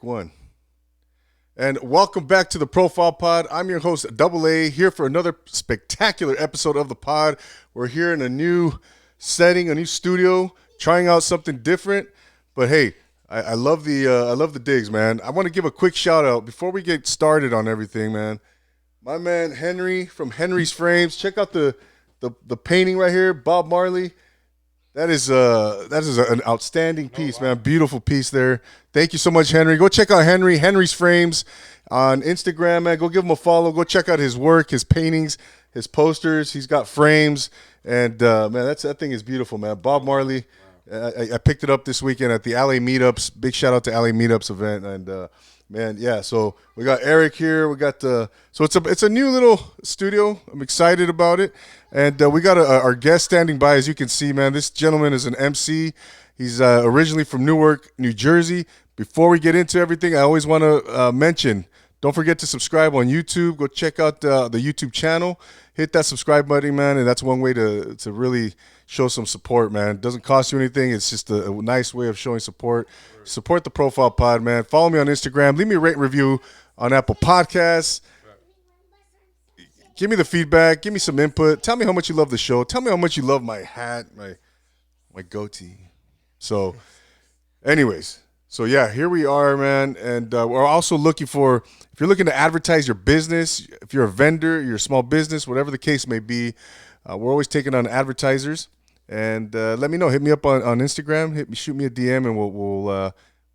One. And welcome back to the Profile Pod. I'm your host, Double A, here for another spectacular episode of the pod. We're here in a new setting, a new studio, trying out something different. But hey, I love the digs, man. I want to give a quick shout out before we get started on everything, man. My man Henry from Henry's Frames. Check out the painting right here, Bob Marley. That is an outstanding piece, man. Beautiful piece there. Thank you so much, Henry. Go check out Henry's Frames on Instagram, man. Go give him a follow. Go check out his work, his paintings, his posters. He's got frames, and man, that thing is beautiful, man. Bob Marley. I picked it up this weekend at the LA Meetups. Big shout out to LA Meetups event, and man, yeah. So we got Eric here. We got so it's a new little studio. I'm excited about it, and we got our guest standing by. As you can see, man, this gentleman is an MC. He's originally from Newark, New Jersey. Before we get into everything, I always want to mention. Don't forget to subscribe on YouTube. Go check out the YouTube channel. Hit that subscribe button, man, and that's one way to really show some support, man. It doesn't cost you anything. It's just a nice way of showing support. Right. Support the Profile Pod, man. Follow me on Instagram. Leave me a rate and review on Apple Podcasts. Right. Give me the feedback. Give me some input. Tell me how much you love the show. Tell me how much you love my hat, my goatee. So, anyways. So, yeah, here we are, man. And we're also looking for, if you're looking to advertise your business, if you're a vendor, you're a small business, whatever the case may be, we're always taking on advertisers. And let me know. Hit me up on Instagram. Shoot me a DM, and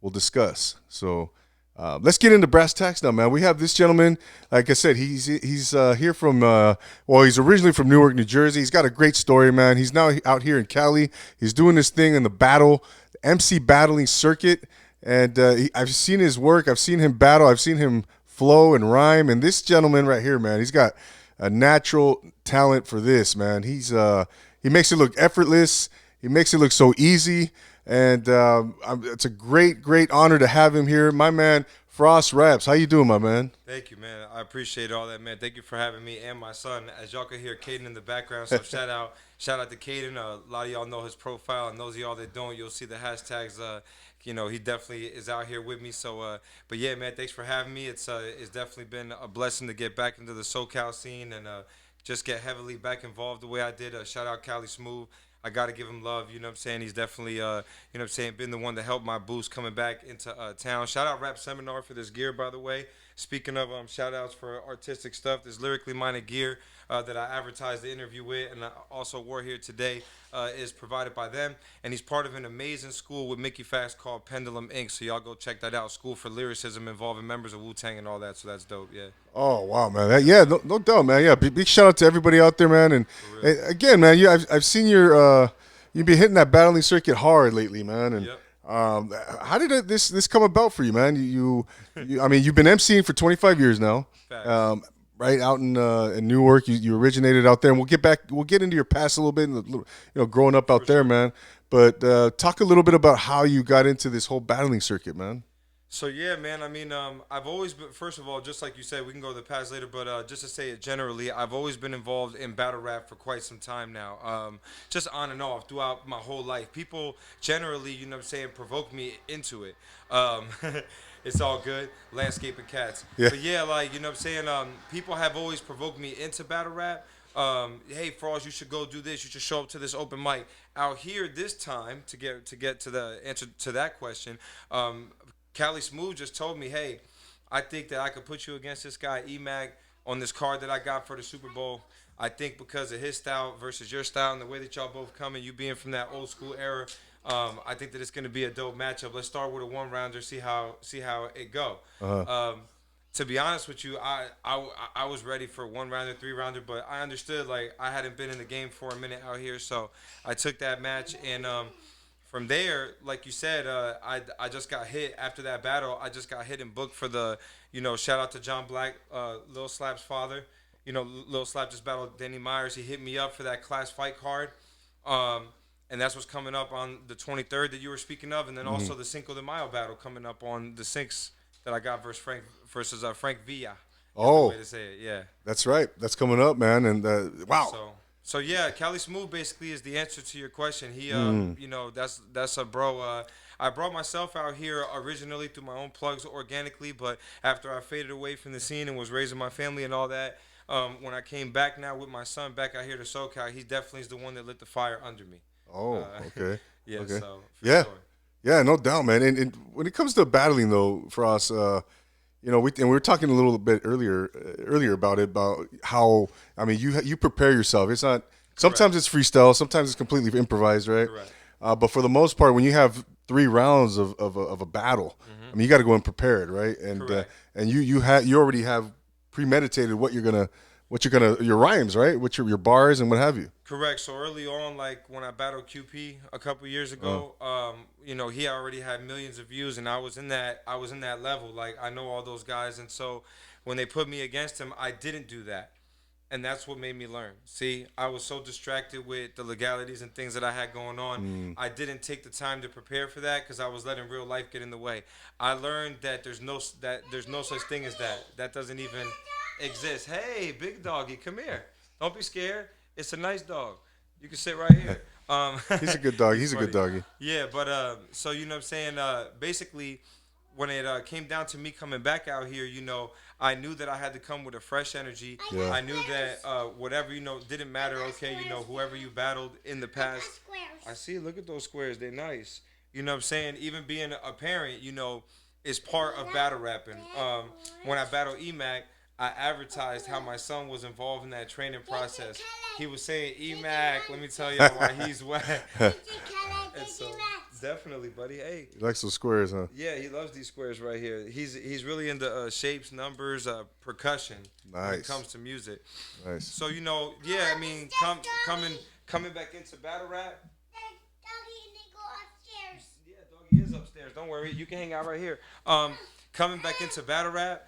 we'll discuss. So let's get into brass tacks now, man. We have this gentleman. Like I said, he's here from he's originally from Newark, New Jersey. He's got a great story, man. He's now out here in Cali. He's doing this thing in the MC battling circuit, and I've seen his work. I've seen him battle. I've seen him flow and rhyme. And this gentleman right here, man, he's got a natural talent for this, man. He makes it look effortless. He makes it look so easy. And it's a great honor to have him here. My man, Fross Raps. How you doing, my man? Thank you, man. I appreciate all that, man. Thank you for having me and my son. As y'all can hear Kaden in the background, so shout out to Kaden. A lot of y'all know his profile, and those of y'all that don't, you'll see the hashtags. He definitely is out here with me. So, but yeah, man, thanks for having me. It's definitely been a blessing to get back into the SoCal scene and just get heavily back involved the way I did. Shout out Cali Smooth. I got to give him love, you know what I'm saying? He's definitely, been the one to help my boost coming back into town. Shout out Rap Seminar for this gear, by the way. Speaking of shout outs for artistic stuff, this lyrically minded gear that I advertised the interview with and I also wore here today is provided by them. And he's part of an amazing school with Mickey Facts called Pendulum Inc. So y'all go check that out. School for lyricism involving members of Wu-Tang and all that. So that's dope, yeah. Oh, wow, man. No doubt, man. Yeah, big shout out to everybody out there, man. And again, man, I've seen you've been hitting that battling circuit hard lately, man. And Yep. how did this come about for you, man? I mean, you've been emceeing for 25 years now. Facts. Right out in Newark, you originated out there, and we'll get into your past a little bit, and growing up out there, man. But talk a little bit about how you got into this whole battling circuit, man. So yeah, man. I mean, I've always been. First of all, just like you said, we can go to the past later. But just to say it generally, I've always been involved in battle rap for quite some time now. Just on and off throughout my whole life. People generally, you know, what I'm saying, provoke me into it. It's all good. Landscaping cats. Yeah. But yeah, like you know, what I'm saying, people have always provoked me into battle rap. Hey, Frost, you should go do this. You should show up to this open mic out here this time to get to the answer to that question. Cali Smooth just told me, hey, I think that I could put you against this guy, EMAG, on this card that I got for the Super Bowl. I think because of his style versus your style and the way that y'all both come and you being from that old school era, I think that it's going to be a dope matchup. Let's start with a one-rounder, see how it go. Uh-huh. To be honest with you, I was ready for one-rounder, three-rounder, but I understood, like, I hadn't been in the game for a minute out here, so I took that match and from there, like you said, I just got hit after that battle. I just got hit and booked for the, shout out to John Black, Lil Slap's father. Lil Slap just battled Danny Myers. He hit me up for that class fight card. And that's what's coming up on the 23rd that you were speaking of. And then also the Cinco de Mayo battle coming up on the 6th that I got versus Frank Villa. Oh, Way to say it, yeah. that's right. That's coming up, man. And wow. So yeah, Cali Smooth basically is the answer to your question. He, that's a bro. I brought myself out here originally through my own plugs organically, but after I faded away from the scene and was raising my family and all that, when I came back now with my son back out here to SoCal, he definitely is the one that lit the fire under me. Oh, okay. Yeah, Okay. so for Yeah. sure. Yeah, no doubt, man. And when it comes to battling, though, for us, we were talking a little bit earlier about it, about how, I mean, you prepare yourself. It's not, sometimes it's freestyle, sometimes it's completely improvised, right? Correct. But for the most part, when you have 3 rounds of a battle, I mean, you got to go in prepared, right? And and you already have premeditated what you're gonna your rhymes, right? What your bars and what have you. Correct. So early on, like when I battled QP a couple years ago, he already had millions of views, and I was in that level. Like I know all those guys, and so when they put me against him, I didn't do that, and that's what made me learn. See, I was so distracted with the legalities and things that I had going on. I didn't take the time to prepare for that because I was letting real life get in the way. I learned that there's no such thing as that. That doesn't even exist. Hey, big doggy, come here. Don't be scared. It's a nice dog. You can sit right here. He's a good dog. He's a good doggy. Yeah, but so you know what I'm saying. Basically, when it came down to me coming back out here, I knew that I had to come with a fresh energy. Yeah. I knew that whatever didn't matter. Okay, whoever you battled in the past. I see. Look at those squares. They're nice. You know what I'm saying. Even being a parent, is part of battle rapping. When I battled EMAC, I advertised how my son was involved in that training process. He was saying, "EMAC, let me tell you why he's wet." And so, definitely, buddy. Hey, He likes those squares, huh? yeah, he loves these squares right here. He's really into shapes, numbers, percussion when it comes to music. Nice. So I mean, coming back into battle rap. Yeah, doggy is upstairs. Don't worry, you can hang out right here. Coming back into battle rap.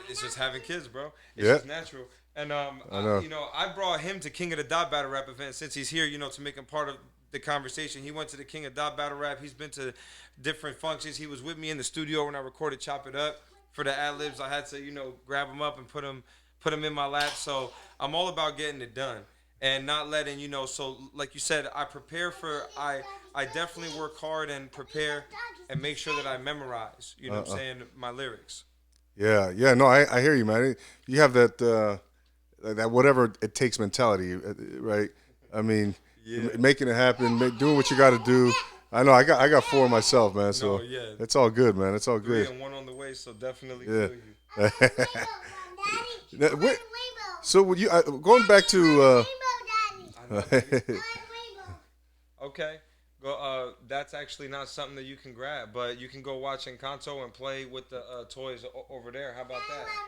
It's just having kids, bro. It's just natural. And I brought him to King of the Dot battle rap event since he's here, to make him part of the conversation. He went to the King of Dot battle rap. He's been to different functions. He was with me in the studio when I recorded Chop It Up for the ad libs. I had to, grab him up and put him in my lap. So I'm all about getting it done and not letting, so like you said, I definitely work hard and prepare and make sure that I memorize, what I'm saying, my lyrics. Yeah, no, I hear you, man. You have that whatever it takes mentality, right? I mean, making it happen, doing what you got to do. I know I got 4 myself, man. So it's all good, man. It's all 3 good. and 1 on the way, so definitely Yeah. feel you. So would you going back to? Okay. Go. That's actually not something that you can grab, but you can go watch Encanto and play with the toys over there. How about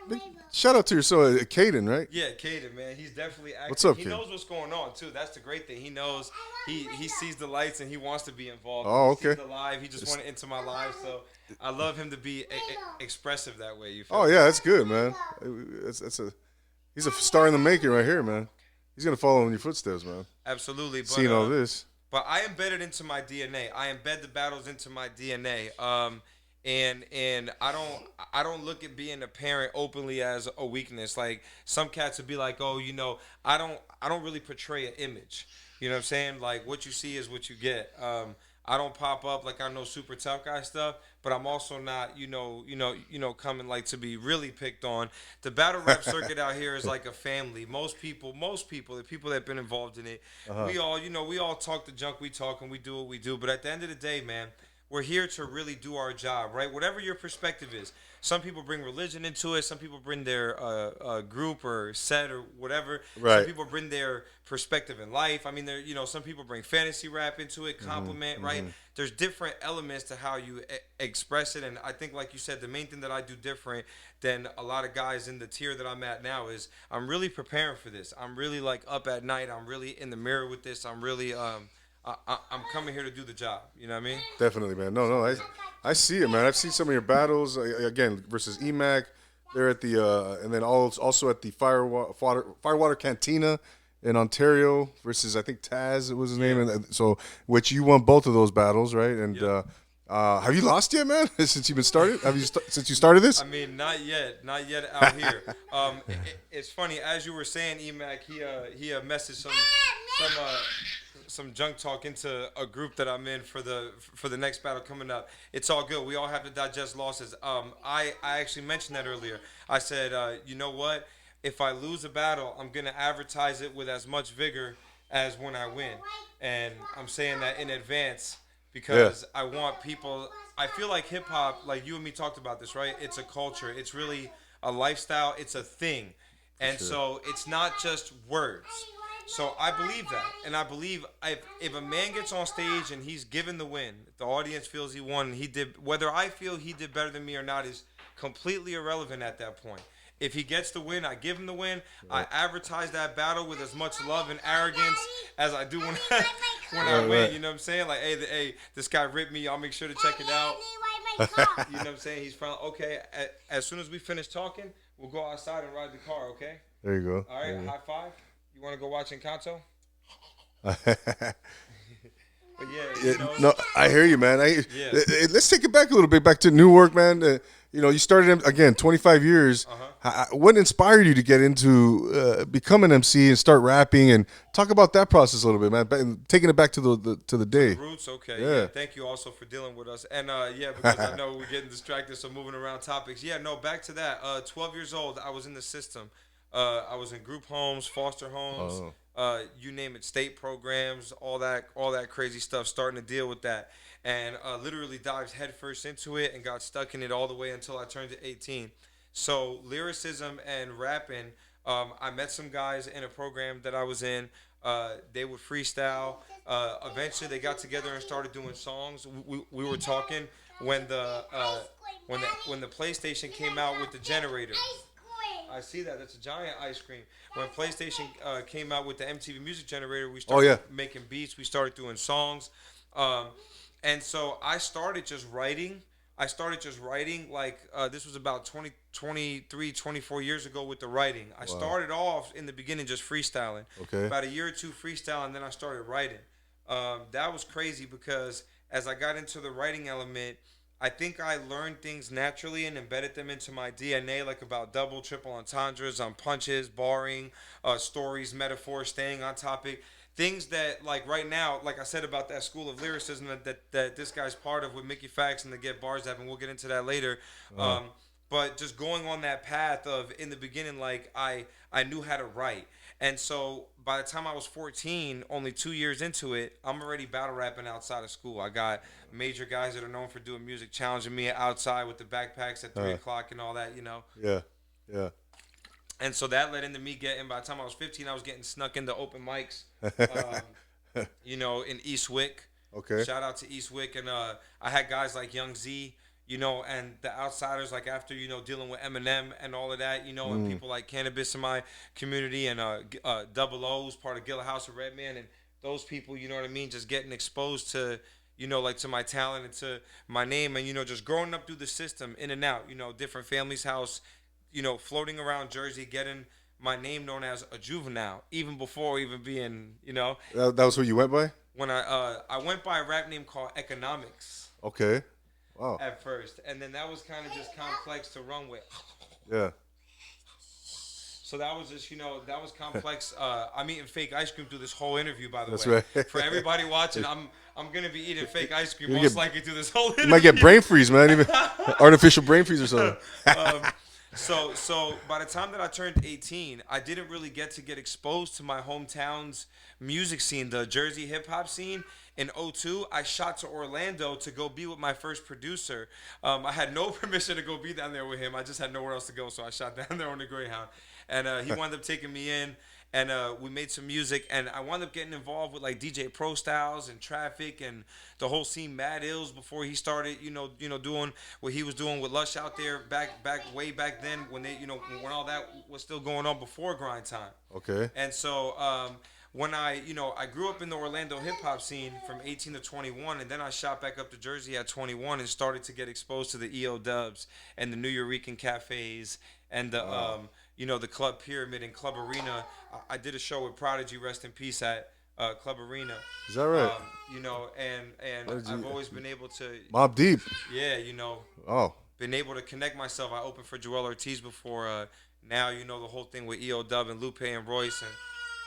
that? Shout out to your son, Kaden, right? Yeah, Kaden, man, he's definitely active. What's up, He Kaden? knows what's going on too. That's the great thing. He knows. He sees the lights and he wants to be involved. Oh, He okay. sees the live. He just wanted into my live, so I love him to be expressive that way. You feel Oh me? yeah, that's good, man. He's a star in the making right here, man. He's gonna follow in your footsteps, man. Absolutely. But, Seeing all this. But I embed it into my DNA. I embed the battles into my DNA. And I don't look at being a parent openly as a weakness. Like some cats would be like, oh, I don't really portray an image. You know what I'm saying? Like what you see is what you get. I don't pop up like I know super tough guy stuff, but I'm also not, coming like to be really picked on. The battle rap circuit out here is like a family. Most people, the people that have been involved in it, we all talk the junk we talk and we do what we do. But at the end of the day, man, we're here to really do our job, right? Whatever your perspective is. Some people bring religion into it. Some people bring their group or set or whatever. Right. Some people bring their perspective in life. I mean, some people bring fantasy rap into it, compliment, right? There's different elements to how you express it. And I think, like you said, the main thing that I do different than a lot of guys in the tier that I'm at now is I'm really preparing for this. I'm really like up at night. I'm really in the mirror with this. I'm really I'm coming here to do the job. You know what I mean? Definitely, man. No, I see it, man. I've seen some of your battles again versus EMAC. They're at the and then also at the Firewater Cantina in Ontario versus I think Taz was his name, and so which you won both of those battles, right? And have you lost yet, man? Since you've been started, since you started this? I mean, not yet out here. It's funny as you were saying, EMAC. He messaged some junk talk into a group that I'm in for the next battle coming up. It's all good. We all have to digest losses. I actually mentioned that earlier. I said, you know what? If I lose a battle, I'm gonna advertise it with as much vigor as when I win, and I'm saying that in advance Yeah. because I want people. I feel like hip hop, like you and me talked about this, right? It's a culture. It's really a lifestyle. It's a thing, and sure. so it's not just words. So I believe that, and I believe if a man gets on stage and he's given the win, the audience feels he won. He did. Whether I feel he did better than me or not is completely irrelevant at that point. If he gets the win, I give him the win. I advertise that battle with as much love and arrogance as I do when when I win. Right. You know what I'm saying? Like, hey, this guy ripped me. I'll make sure to check it out. You know what I'm saying? He's from okay. As soon as we finish talking, we'll go outside and ride the car. Okay. There you go. All right. High five. You want to go watch Encanto? But yeah, you know, No, I hear you, man. Yeah. Let's take it back a little bit, back to Newark, man. You started again 25 years. What inspired you to get into become an MC and start rapping? And talk about that process a little bit, man. Taking it back to the day. Roots, okay. Yeah. Yeah. Thank you also for dealing with us. And yeah, because I know we're getting distracted, so moving around topics. Yeah, no, back to that. 12 years old, I was in the system. I was in group homes, foster homes, you name it, state programs, all that crazy stuff. Starting to deal with that, and literally dived headfirst into it and got stuck in it all the way until I turned to 18. So lyricism and rapping. I met some guys in a program that I was in. They would freestyle. Eventually, they got together and started doing songs. We were talking when when the PlayStation came out with the generator. I see that. That's a giant ice cream. When PlayStation came out with the MTV Music Generator, we started making beats. We started doing songs. And so I started just writing. Like this was about 23, 24 years ago with the writing. I started off in the beginning just freestyling. Okay. About a year or two freestyling, and then I started writing. That was crazy because as I got into the writing element, I think I learned things naturally and embedded them into my DNA, like about double, triple entendres, punches, barring, stories, metaphors, staying on topic. Things that, like right now, like I said about that school of lyricism that this guy's part of with Mickey Fax and the Get Bars app, and we'll get into that later. But just going on that path of, in the beginning, like I knew how to write. And so by the time I was 14, only 2 years into it, I'm already battle rapping outside of school. I got major guys that are known for doing music challenging me outside with the backpacks at 3 o'clock and all that, you know. Yeah. Yeah. And so that led into me getting, by the time I was 15, I was getting snuck into open mics, in Eastwick. Okay. Shout out to Eastwick. And I had guys like Young Z, and the outsiders, like after, dealing with Eminem and all of that, and people like Cannabis in my community, and Double O's part of Gilla House of Redman, and those people, you know what I mean, just getting exposed to, like to my talent and to my name, and, just growing up through the system, in and out, different families' house, floating around Jersey, getting my name known as a juvenile, even before even being, That was what you went by? when I went by a rap name called Economics. Okay. Wow. At first, and then that was kind of just complex to run with. Yeah. So that was just, that was complex. I'm eating fake ice cream through this whole interview, by the That's way. right. For everybody watching, I'm gonna be eating fake ice cream You most likely through this whole interview. You might get brain freeze, man. Even artificial brain freeze or something. So by the time that I turned 18, I didn't really get exposed to my hometown's music scene, the Jersey hip hop scene. In '02, I shot to Orlando to go be with my first producer. I had no permission to go be down there with him. I just had nowhere else to go, so I shot down there on the Greyhound. And he wound up taking me in, and we made some music. And I wound up getting involved with like DJ Pro Styles and Traffic and the whole scene, Mad Ills, before he started, doing what he was doing with Lush out there way back then when they, when all that was still going on before Grind Time. Okay. And so. When I grew up in the Orlando hip hop scene from 18 to 21, and then I shot back up to Jersey at 21 and started to get exposed to the EO Dubs and the New Eurekan cafes and the the Club Pyramid and Club Arena. I did a show with Prodigy, rest in peace, at Club Arena. Is that right? And I've always been able to Mobb Deep. Yeah, Oh. been able to connect myself. I opened for Joel Ortiz before. Now the whole thing with EO Dub and Lupe and Royce and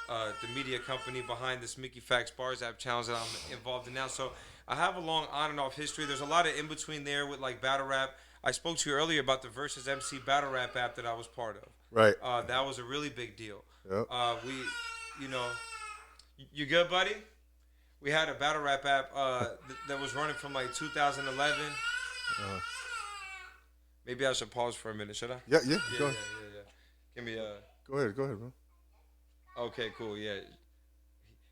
the media company behind this Mickey Facts Bars app challenge that I'm involved in now. So I have a long on and off history. There's a lot of in between there with like battle rap. I spoke to you earlier about the Versus MC battle rap app that I was part of. Right. That was a really big deal. Yep. We, you know, you good, buddy? We had a battle rap app that was running from like 2011. Uh, Maybe I should pause for a minute, should I? yeah. Yeah. Yeah, Go yeah, ahead. yeah, yeah. Give me a. Go ahead. Go ahead, bro. Okay, cool. Yeah,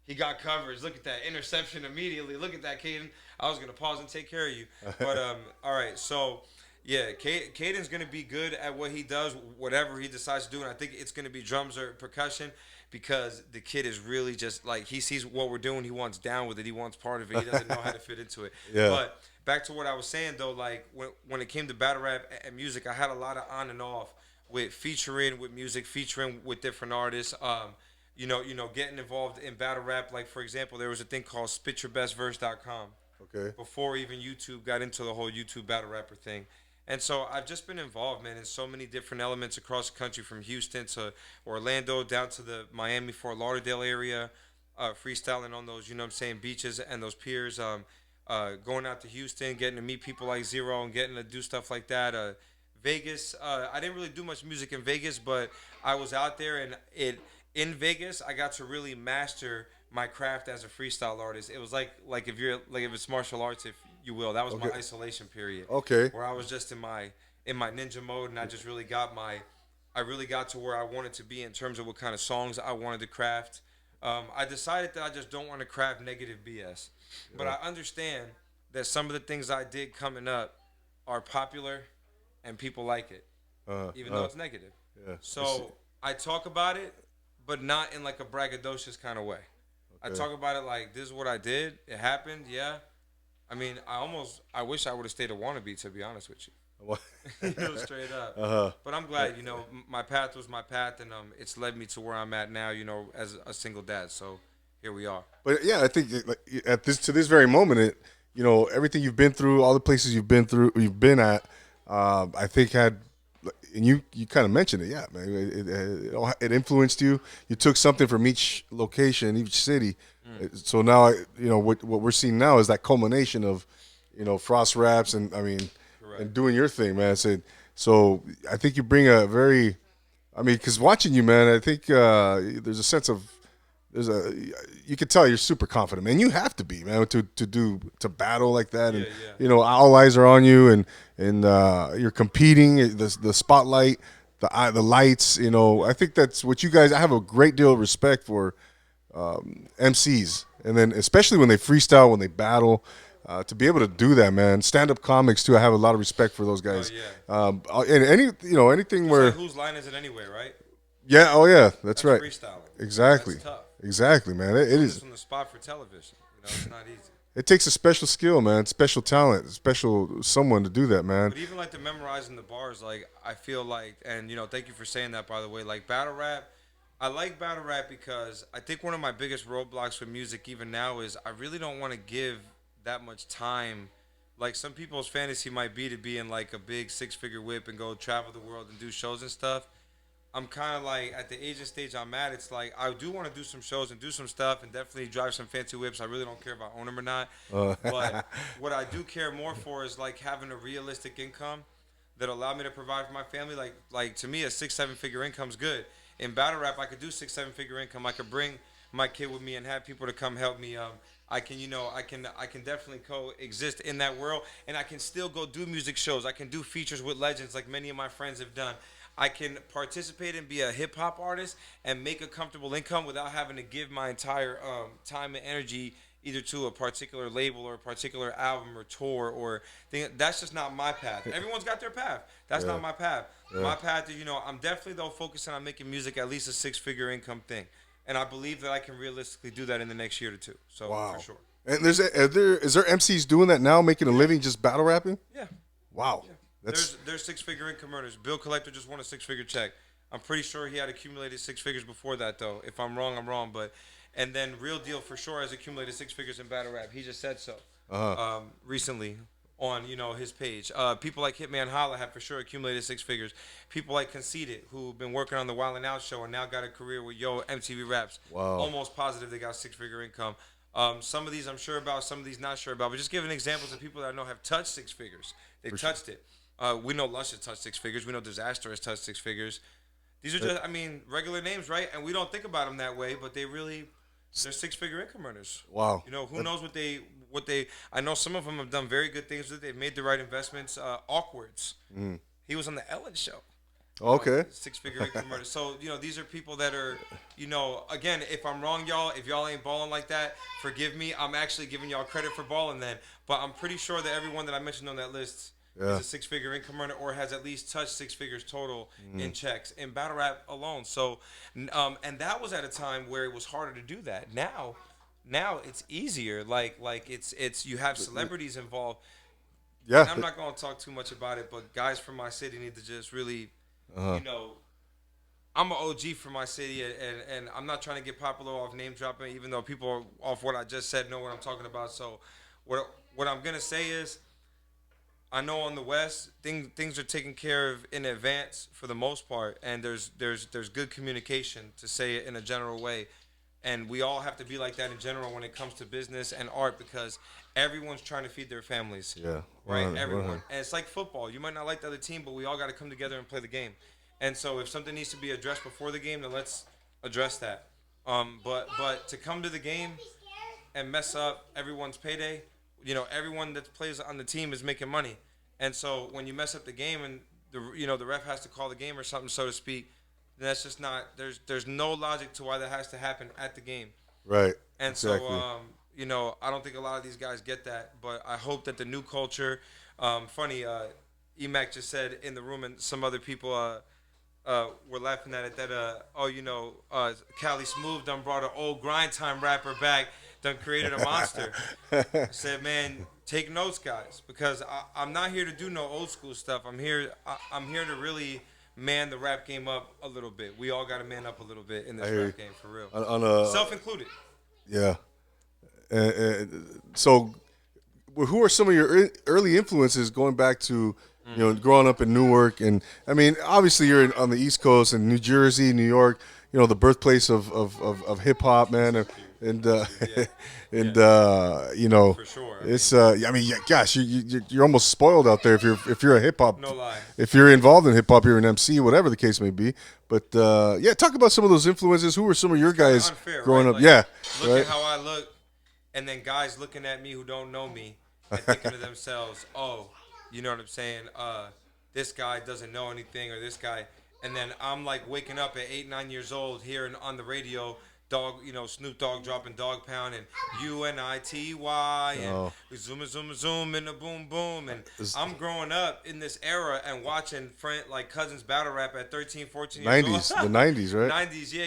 he got coverage. Look at that interception immediately. Look at that, Kaden. I was gonna pause and take care of you, but all right. So, yeah, Kaden's gonna be good at what he does, whatever he decides to do, and I think it's gonna be drums or percussion because the kid is really just like he sees what we're doing. He wants down with it. He wants part of it. He doesn't know how to fit into it. Yeah. But back to what I was saying though, like when it came to battle rap and music, I had a lot of on and off with featuring with music, featuring with different artists. Getting involved in battle rap. Like for example, there was a thing called SpitYourBestVerse.com Okay. before even YouTube got into the whole YouTube battle rapper thing. And so I've just been involved, man, in so many different elements across the country, from Houston to Orlando down to the Miami, Fort Lauderdale area, freestyling on those, beaches and those piers. Going out to Houston, getting to meet people like Zero and getting to do stuff like that. Vegas, I didn't really do much music in Vegas, but I was out there and in Vegas, I got to really master my craft as a freestyle artist. It was like if it's martial arts, if you will. That was my Okay. isolation period. Okay. Where I was just in my ninja mode, and I just really got to where I wanted to be in terms of what kind of songs I wanted to craft. I decided that I just don't want to craft negative BS, but I understand that some of the things I did coming up are popular, and people like it, even though it's negative. Yeah. So I talk about it, but not in like a braggadocious kind of way. I Okay. talk about it like this is what I did. It happened. Yeah. I mean, I wish I would have stayed a wannabe, to be honest with you. Straight up. But I'm glad, my path was my path, and it's led me to where I'm at now, as a single dad. So here we are. But yeah, I think like, at this very moment, everything you've been through, all the places you've been at, I think had, and you kind of mentioned it, yeah, man. It influenced you. You took something from each location, each city. So now, what we're seeing now is that culmination of, Fross Raps, and I mean, Correct. and doing your thing, man. So I think you bring a very, I mean, because watching you, man, I think there's a sense of you can tell you're super confident, man. You have to be, man, to battle like that, and Yeah. all eyes are on you, and you're competing. The spotlight, the lights. I think that's what you guys. I have a great deal of respect for MCs, and then especially when they freestyle, when they battle. To be able to do that, man. Stand-up comics too. I have a lot of respect for those guys. Oh, And anything It's where, like, whose line is it anyway, right? yeah, oh yeah, that's right. Freestyling. Exactly. That's tough. Exactly, man. It Put is. this on the spot for television. It's not easy. It takes a special skill, man. Special talent, special someone to do that, man. But even like the memorizing the bars, like I feel like, and thank you for saying that, by the way. Like battle rap, I like battle rap because I think one of my biggest roadblocks with music even now is I really don't want to give that much time. Like some people's fantasy might be to be in like a big six-figure whip and go travel the world and do shows and stuff. I'm kind of like at the age and stage I'm at. It's like I do want to do some shows and do some stuff and definitely drive some fancy whips. I really don't care if I own them or not. But what I do care more for is like having a realistic income that allow me to provide for my family. Like to me, a 6-7 figure income's good. In battle rap, I could do 6-7 figure income. I could bring my kid with me and have people to come help me. I can definitely coexist in that world, and I can still go do music shows. I can do features with legends like many of my friends have done. I can participate and be a hip hop artist and make a comfortable income without having to give my entire time and energy either to a particular label or a particular album or tour or thing. That's just not my path. Everyone's got their path. That's not my path. My path is, I'm definitely though focusing on making music at least a 6-figure income thing. And I believe that I can realistically do that in the next year or two. So Wow. for sure. And is there MCs doing that now, making a living just battle rapping? Yeah. Wow. Yeah. That's There's 6-figure income earners. Bill Collector just won a 6-figure check. I'm pretty sure he had accumulated 6 figures before that though. If I'm wrong, I'm wrong. But and then Real Deal for sure has accumulated 6 figures in battle rap. He just said so recently on his page. People like Hitman Holla have for sure accumulated six figures. People like Conceited, who've been working on the Wild 'N Out show and now got a career with MTV Raps. Wow. Almost positive they got six-figure income. Some of these I'm sure about, some of these not sure about. But just giving examples of people that I know have touched six figures. They've touched it. We know Lush has touched six figures. We know Disaster has touched six figures. These are just, regular names, right? And we don't think about them that way, but they're six-figure income earners. Wow. Who knows what they. I know some of them have done very good things with it. They've made the right investments. Awkwards. He was on the Ellen Show. Okay. Six-figure income earners. So, these are people that are, again, if I'm wrong, y'all, if y'all ain't balling like that, forgive me. I'm actually giving y'all credit for balling then. But I'm pretty sure that everyone that I mentioned on that list is a six-figure income earner or has at least touched six figures total in checks in battle rap alone. So, and that was at a time where it was harder to do that. Now it's easier. Like it's you have celebrities involved. Yeah. And I'm not going to talk too much about it, but guys from my city need to just really, I'm an OG for my city, and I'm not trying to get popular off name dropping, even though people off what I just said know what I'm talking about. So what I'm going to say is, I know on the West, things are taken care of in advance for the most part, and there's good communication, to say it in a general way. And we all have to be like that in general when it comes to business and art, because everyone's trying to feed their families. Yeah. Right? Everyone. And it's like football. You might not like the other team, but we all got to come together and play the game. And so if something needs to be addressed before the game, then let's address that. But to come to the game and mess up everyone's payday, everyone that plays on the team is making money. And so when you mess up the game and the ref has to call the game or something, so to speak, then that's just not, there's no logic to why that has to happen at the game. Right. And exactly. so, I don't think a lot of these guys get that, but I hope that the new culture, funny, EMAC just said in the room, and some other people were laughing at it, that, Cali Smooth done brought an old grind time rapper back, done created a monster. I said, man, take notes, guys, because I'm not here to do no old school stuff. I'm here to really man the rap game up a little bit. We all got to man up a little bit in this rap game, for real. Self-included. Yeah. So, who are some of your early influences going back to, growing up in Newark? And I mean, obviously you're on the East Coast and New Jersey, New York, the birthplace of hip hop, man. And for sure. It's gosh, you're almost spoiled out there if you're a hip hop. No lie. If you're involved in hip hop, you're an MC, whatever the case may be. But talk about some of those influences. Who were some of your guys unfair, growing right? up? Like, look right? at how I look, and then guys looking at me who don't know me and thinking to themselves, "Oh, you know what I'm saying? This guy doesn't know anything, or this guy." And then I'm like waking up at 8, 9 years old, hearing on the radio, Snoop Dogg dropping Dog Pound and UNITY and zoom in the boom boom. And I'm growing up in this era and watching cousins battle rap at 13, 14 years old. 90s, the 90s, right? 90s, yeah,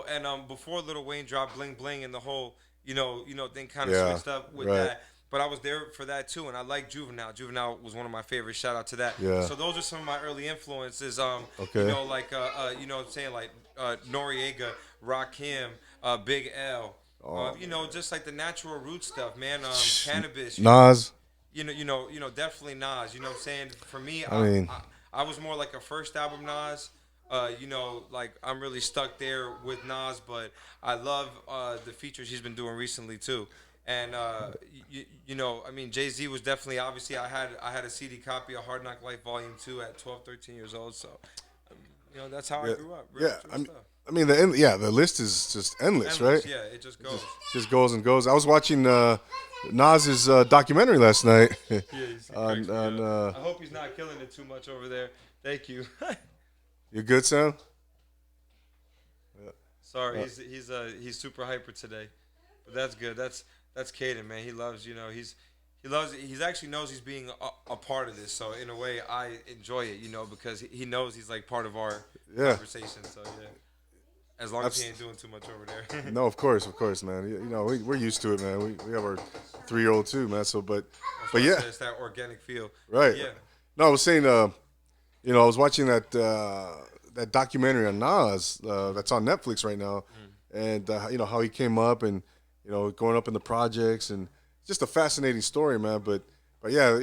and before Lil Wayne dropped Bling Bling and the whole, thing kind of switched up with that. But I was there for that too, and I like Juvenile. Juvenile was one of my favorites. Shout out to that. Yeah. So those are some of my early influences. Okay. Saying like Noriega, Rakim, Big L. Just like the natural root stuff, man. Cannabis. Nas. Definitely Nas. You know what I'm saying? For me, I was more like a first album Nas. I'm really stuck there with Nas, but I love the features he's been doing recently too. And Jay-Z was definitely, obviously, I had a CD copy of Hard Knock Life Volume 2 at 12, 13 years old. So, that's how I grew up. The list is just endless, right? Yeah, it just goes. Just goes and goes. I was watching Nas's documentary last night. Yeah, he's I hope he's not killing it too much over there. Thank you. You good, Sam? Yeah. Sorry, he's super hyper today, but that's good. That's Kaden, man. He loves, he actually knows he's being a part of this. So in a way, I enjoy it, because he knows he's like part of our conversation. So yeah, as long as he ain't doing too much over there. No, of course, man. We're used to it, man. We have our 3-year-old too, man. So, but yeah, it's that organic feel, right? Yeah. No, I was saying, I was watching that documentary on Nas that's on Netflix right now, and how he came up and. Going up in the projects, and just a fascinating story, man. But But yeah,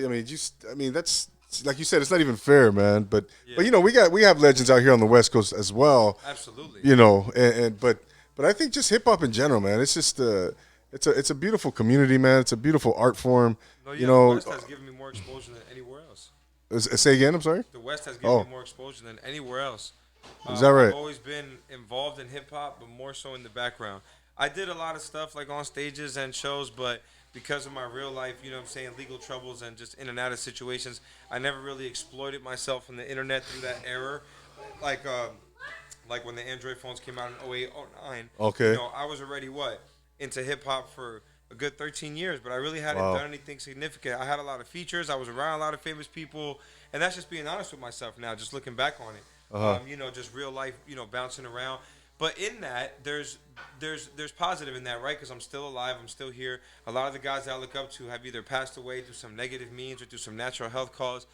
I mean, that's like you said, it's not even fair, man. But Yeah, we have legends out here on the West Coast as well. absolutely. But I think just hip hop in general, man. It's just it's a beautiful community, man. It's a beautiful art form. No, You yeah, the know, West has given me more exposure than anywhere else. say again. I'm sorry. The West has given me Oh, more exposure than anywhere else. is that I've right? always been involved in hip hop, but more so in the background. I did a lot of stuff like on stages and shows, but because of my real life, you know what I'm saying, legal troubles and just in and out of situations, I never really exploited myself on the internet through that era. Like, like when the Android phones came out in '08, '09, Okay. I was already into hip hop for a good 13 years, but I really hadn't Wow. done anything significant. I had a lot of features, I was around a lot of famous people, and that's just being honest with myself now, just looking back on it. Uh huh. Just real life, bouncing around. But in that, there's positive in that, right? Because I'm still alive, I'm still here. A lot of the guys that I look up to have either passed away through some negative means or through some natural health cause.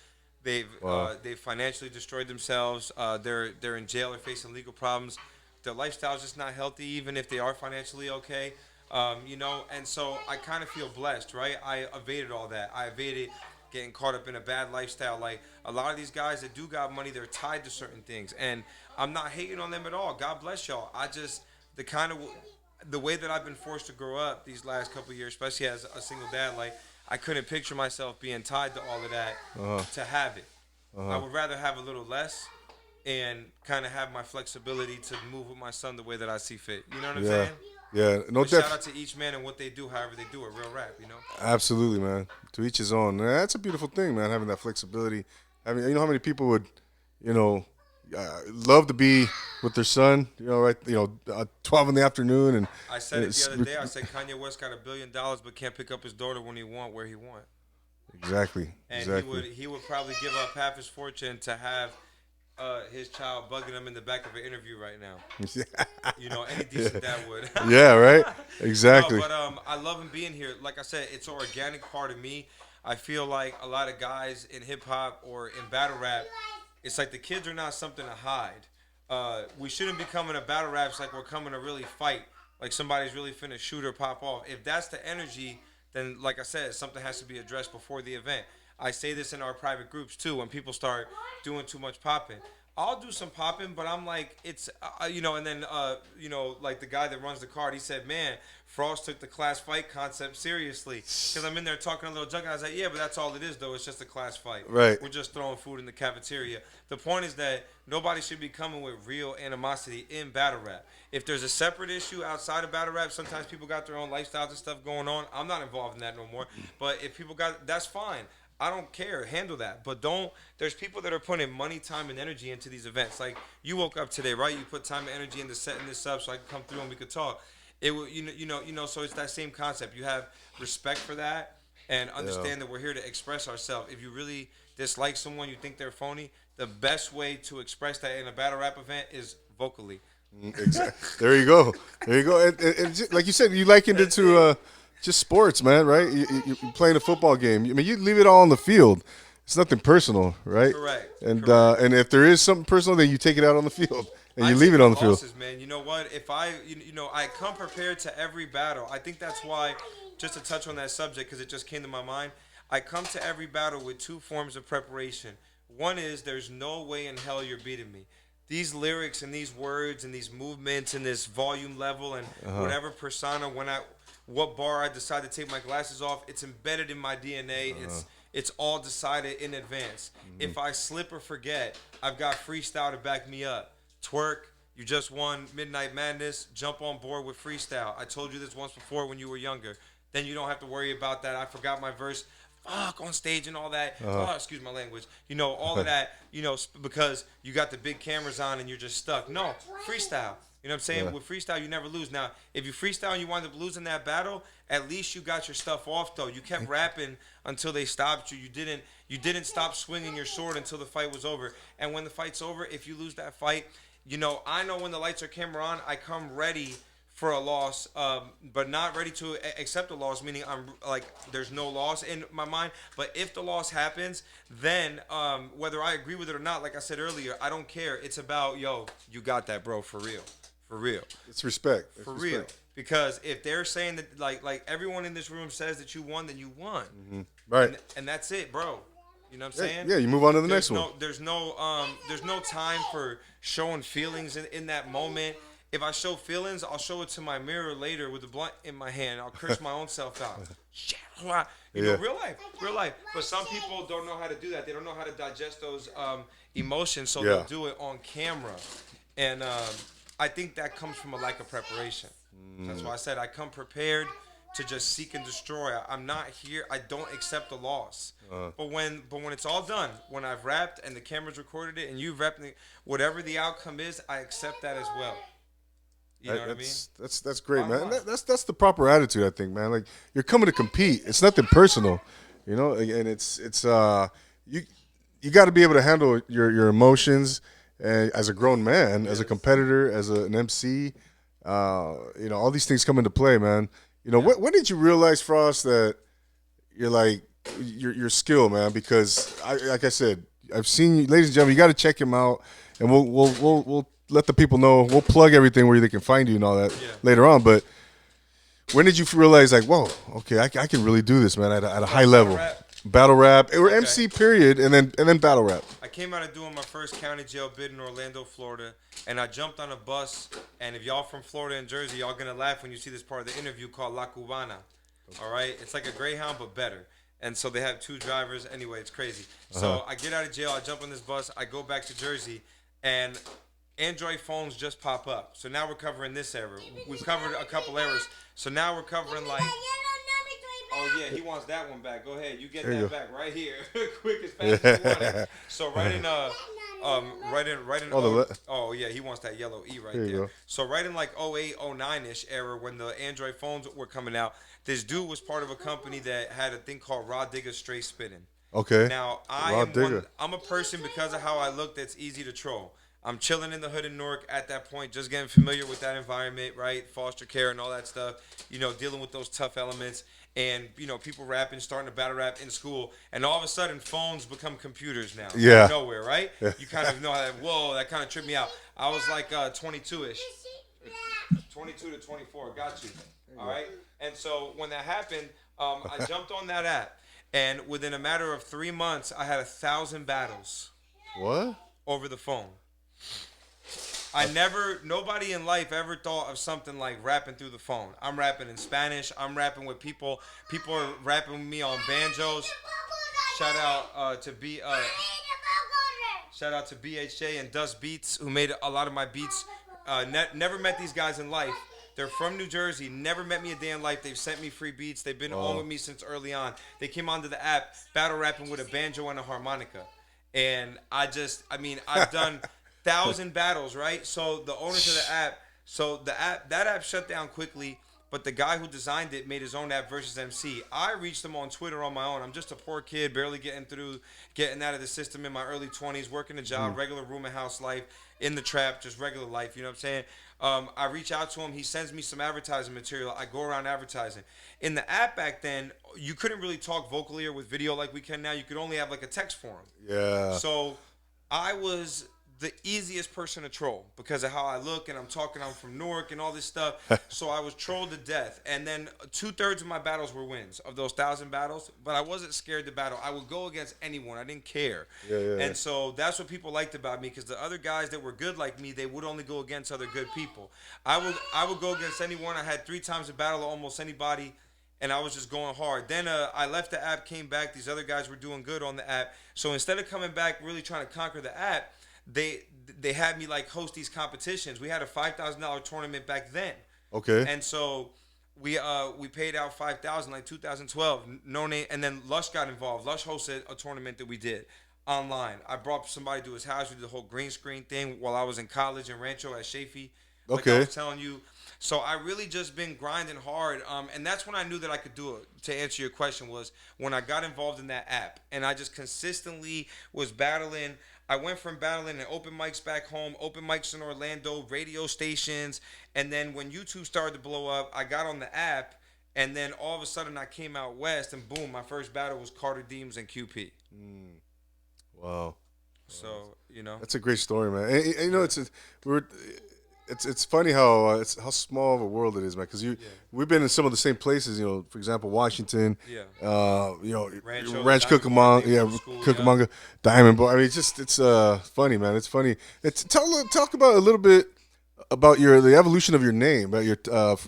Wow. They've financially destroyed themselves. They're in jail or facing legal problems. Their lifestyle's just not healthy, even if they are financially okay. And so I kind of feel blessed, right? I evaded all that. I evaded getting caught up in a bad lifestyle. Like a lot of these guys that do got money, they're tied to certain things, and I'm not hating on them at all. God bless y'all. I just the kind of the way that I've been forced to grow up these last couple of years, especially as a single dad, like I couldn't picture myself being tied to all of that Uh huh. to have it. Uh I huh. would rather have a little less and kind of have my flexibility to move with my son the way that I see fit. You know what I'm Yeah. saying? Yeah. No But shout def. out to each man and what they do, however they do it. Real rap. Absolutely, man. To each his own. And that's a beautiful thing, man. Having that flexibility. I mean, you know how many people would, you know, love to be with their son. Right? 12 in the afternoon, and I said it the it's other day. I said Kanye West got $1 billion, but can't pick up his daughter when he want, where he want. exactly, And exactly. he would probably give up half his fortune to have his child bugging him in the back of an interview right now. Any decent dad would. Yeah. Right. No, Exactly. but I love him being here. Like I said, it's an organic part of me. I feel like a lot of guys in hip hop or in battle rap, it's like the kids are not something to hide. We shouldn't be coming to battle raps like we're coming to really fight, like somebody's really finna shoot or pop off. If that's the energy, then like I said, something has to be addressed before the event. I say this in our private groups too. When people start doing too much popping, I'll do some popping, but I'm like, it's and then like the guy that runs the card, he said, man, Frost took the class fight concept seriously, because I'm in there talking a little junk. I was like, yeah, but that's all it is, though. It's just a class fight. Right. We're just throwing food in the cafeteria. The point is that nobody should be coming with real animosity in battle rap. If there's a separate issue outside of battle rap, sometimes people got their own lifestyles and stuff going on. I'm not involved in that no more. But if people got, that's fine. I don't care. Handle that. But don't. There's people that are putting money, time, and energy into these events. Like you woke up today, right? You put time and energy into setting this up so I can come through and we could talk. It will, So it's that same concept. You have respect for that and Yeah. understand that we're here to express ourselves. If you really dislike someone, you think they're phony, the best way to express that in a battle rap event is vocally. Exactly. There you go. There you go. Like you said, you likened it That's to it. just sports, man. Right? You're playing a football game. I mean, you leave it all on the field. It's nothing personal, right? Correct. And Correct. and if there is something personal, then you take it out on the field and I you leave take it my on the field. losses, man. You know what? If I come prepared to every battle. I think that's why, just to touch on that subject, because it just came to my mind. I come to every battle with two forms of preparation. One is there's no way in hell you're beating me. These lyrics and these words and these movements and this volume level and Uh huh. whatever persona what bar I decide to take my glasses off, it's embedded in my DNA. It's all decided in advance. If I slip or forget, I've got freestyle to back me up. Twerk, you just won Midnight Madness. Jump on board with freestyle. I told you this once before when you were younger. Then you don't have to worry about that. I forgot my verse. Fuck on stage and all that. Uh Oh, excuse my language. All of that. Because you got the big cameras on and you're just stuck. No, freestyle. You know what I'm saying? Yeah. With freestyle, you never lose. Now, if you freestyle and you wind up losing that battle, at least you got your stuff off though. You kept rapping until they stopped you. You didn't stop swinging your sword until the fight was over. And when the fight's over, if you lose that fight, I know when the lights are camera on, I come ready for a loss, but not ready to accept a loss. Meaning I'm like, there's no loss in my mind. But if the loss happens, then whether I agree with it or not, like I said earlier, I don't care. It's about, yo, you got that, bro, for real. For real. It's respect. It's For respect. real. Because if they're saying that, like everyone in this room says that you won, then you won. Right. And that's it, bro. You know what I'm Yeah, saying? yeah, you move on to the next one. There's no time for showing feelings in that moment. If I show feelings, I'll show it to my mirror later with a blunt in my hand. I'll curse my own self out. You know, real life. But some people don't know how to do that. They don't know how to digest those emotions, so they'll do it on camera. And I think that comes from a lack of preparation. That's why I said I come prepared to just seek and destroy. I'm not here. I don't accept the loss. But when it's all done, when I've rapped and the camera's recorded it, and you've rapped, whatever the outcome is, I accept that as well. You know what I mean? That's great, man. That's the proper attitude, I think, man. Like, you're coming to compete. It's nothing personal, you know. And it's you got to be able to handle your emotions as a grown man, as a competitor, as an MC. You know, all these things come into play, man. You know, when did you realize, Frost, that you're like your skill, man? Because like I said, I've seen you, ladies and gentlemen. You got to check him out, and we'll let the people know. We'll plug everything where they can find you and all that later on. But when did you realize, like, whoa, okay, I can really do this, man, at a high level? Battle rap, or MC period, and then battle rap. I came out of doing my first county jail bid in Orlando, Florida, and I jumped on a bus. And if y'all from Florida and Jersey, y'all gonna laugh when you see this part of the interview called La Cubana. All right, it's like a Greyhound but better. And so they have two drivers. Anyway, it's crazy. So I get out of jail, I jump on this bus, I go back to Jersey, and Android phones just pop up. So now we're covering this era. We've covered a couple eras. So now we're covering like. Oh yeah, he wants that one back. Go ahead, you get that back right here, quick as fast as you want it. So right in oh yeah, he wants that yellow E right there. So right in like 08, 09-ish era when the Android phones were coming out, this dude was part of a company that had a thing called Raw Digga Straight Spitting. Okay. Now I'm a person, because of how I look, that's easy to troll. I'm chilling in the hood in Newark at that point, just getting familiar with that environment, right? Foster care and all that stuff, you know, dealing with those tough elements. And, you know, people rapping, starting to battle rap in school. And all of a sudden, phones become computers now. Yeah. Out of nowhere, right? You kind of know that, whoa, that kind of tripped me out. I was like 22-ish. 22 to 24, got you. All right? And so when that happened, I jumped on that app. And within a matter of 3 months, I had 1,000 battles. What? Over the phone. Nobody in life ever thought of something like rapping through the phone. I'm rapping in Spanish. I'm rapping with people. People are rapping with me on banjos. Shout out to BHJ and Dust Beats, who made a lot of my beats. Never met these guys in life. They're from New Jersey. Never met me a day in life. They've sent me free beats. They've been on with me since early on. They came onto the app battle rapping with a banjo and a harmonica. And I've done 1,000 battles, right? So the owners of the app, that app shut down quickly, but the guy who designed it made his own app versus MC. I reached him on Twitter on my own. I'm just a poor kid, barely getting out of the system in my early 20s, working a job, regular room and house life, in the trap, just regular life, you know what I'm saying? I reach out to him. He sends me some advertising material. I go around advertising. In the app back then, you couldn't really talk vocally or with video like we can now. You could only have like a text form. Yeah. So I was the easiest person to troll because of how I look, and I'm from Newark and all this stuff. So I was trolled to death. And then 2/3 of my battles were wins of those 1,000 battles, but I wasn't scared to battle. I would go against anyone. I didn't care. And so that's what people liked about me, because the other guys that were good like me, they would only go against other good people. I would go against anyone. I had 3 times a battle of almost anybody, and I was just going hard. Then I left the app, came back. These other guys were doing good on the app. So instead of coming back really trying to conquer the app, they had me like host these competitions. We had a $5,000 tournament back then. Okay. And so we paid out $5,000 like 2012. No name, and then Lush got involved. Lush hosted a tournament that we did online. I brought somebody to his house. We did the whole green screen thing while I was in college in Rancho at Chafee. Like I was telling you. So I really just been grinding hard. And that's when I knew that I could do it. To answer your question, was when I got involved in that app, and I just consistently was battling. I went from battling in open mics back home, open mics in Orlando, radio stations, and then when YouTube started to blow up, I got on the app, and then all of a sudden I came out west, and boom, my first battle was Carter Deems and QP. Wow. So, you know. That's a great story, man. And, you know, it's funny how how small of a world it is, man. Because we've been in some of the same places. You know, for example, Washington. Yeah. You know, Rancho, Ranch Diamond Bar, Cucamonga. Yeah, neighborhood school, yeah. Cucamonga, Diamond Bar. I mean, it's funny, man. It's funny. It's talk about a little bit about the evolution of your name. About your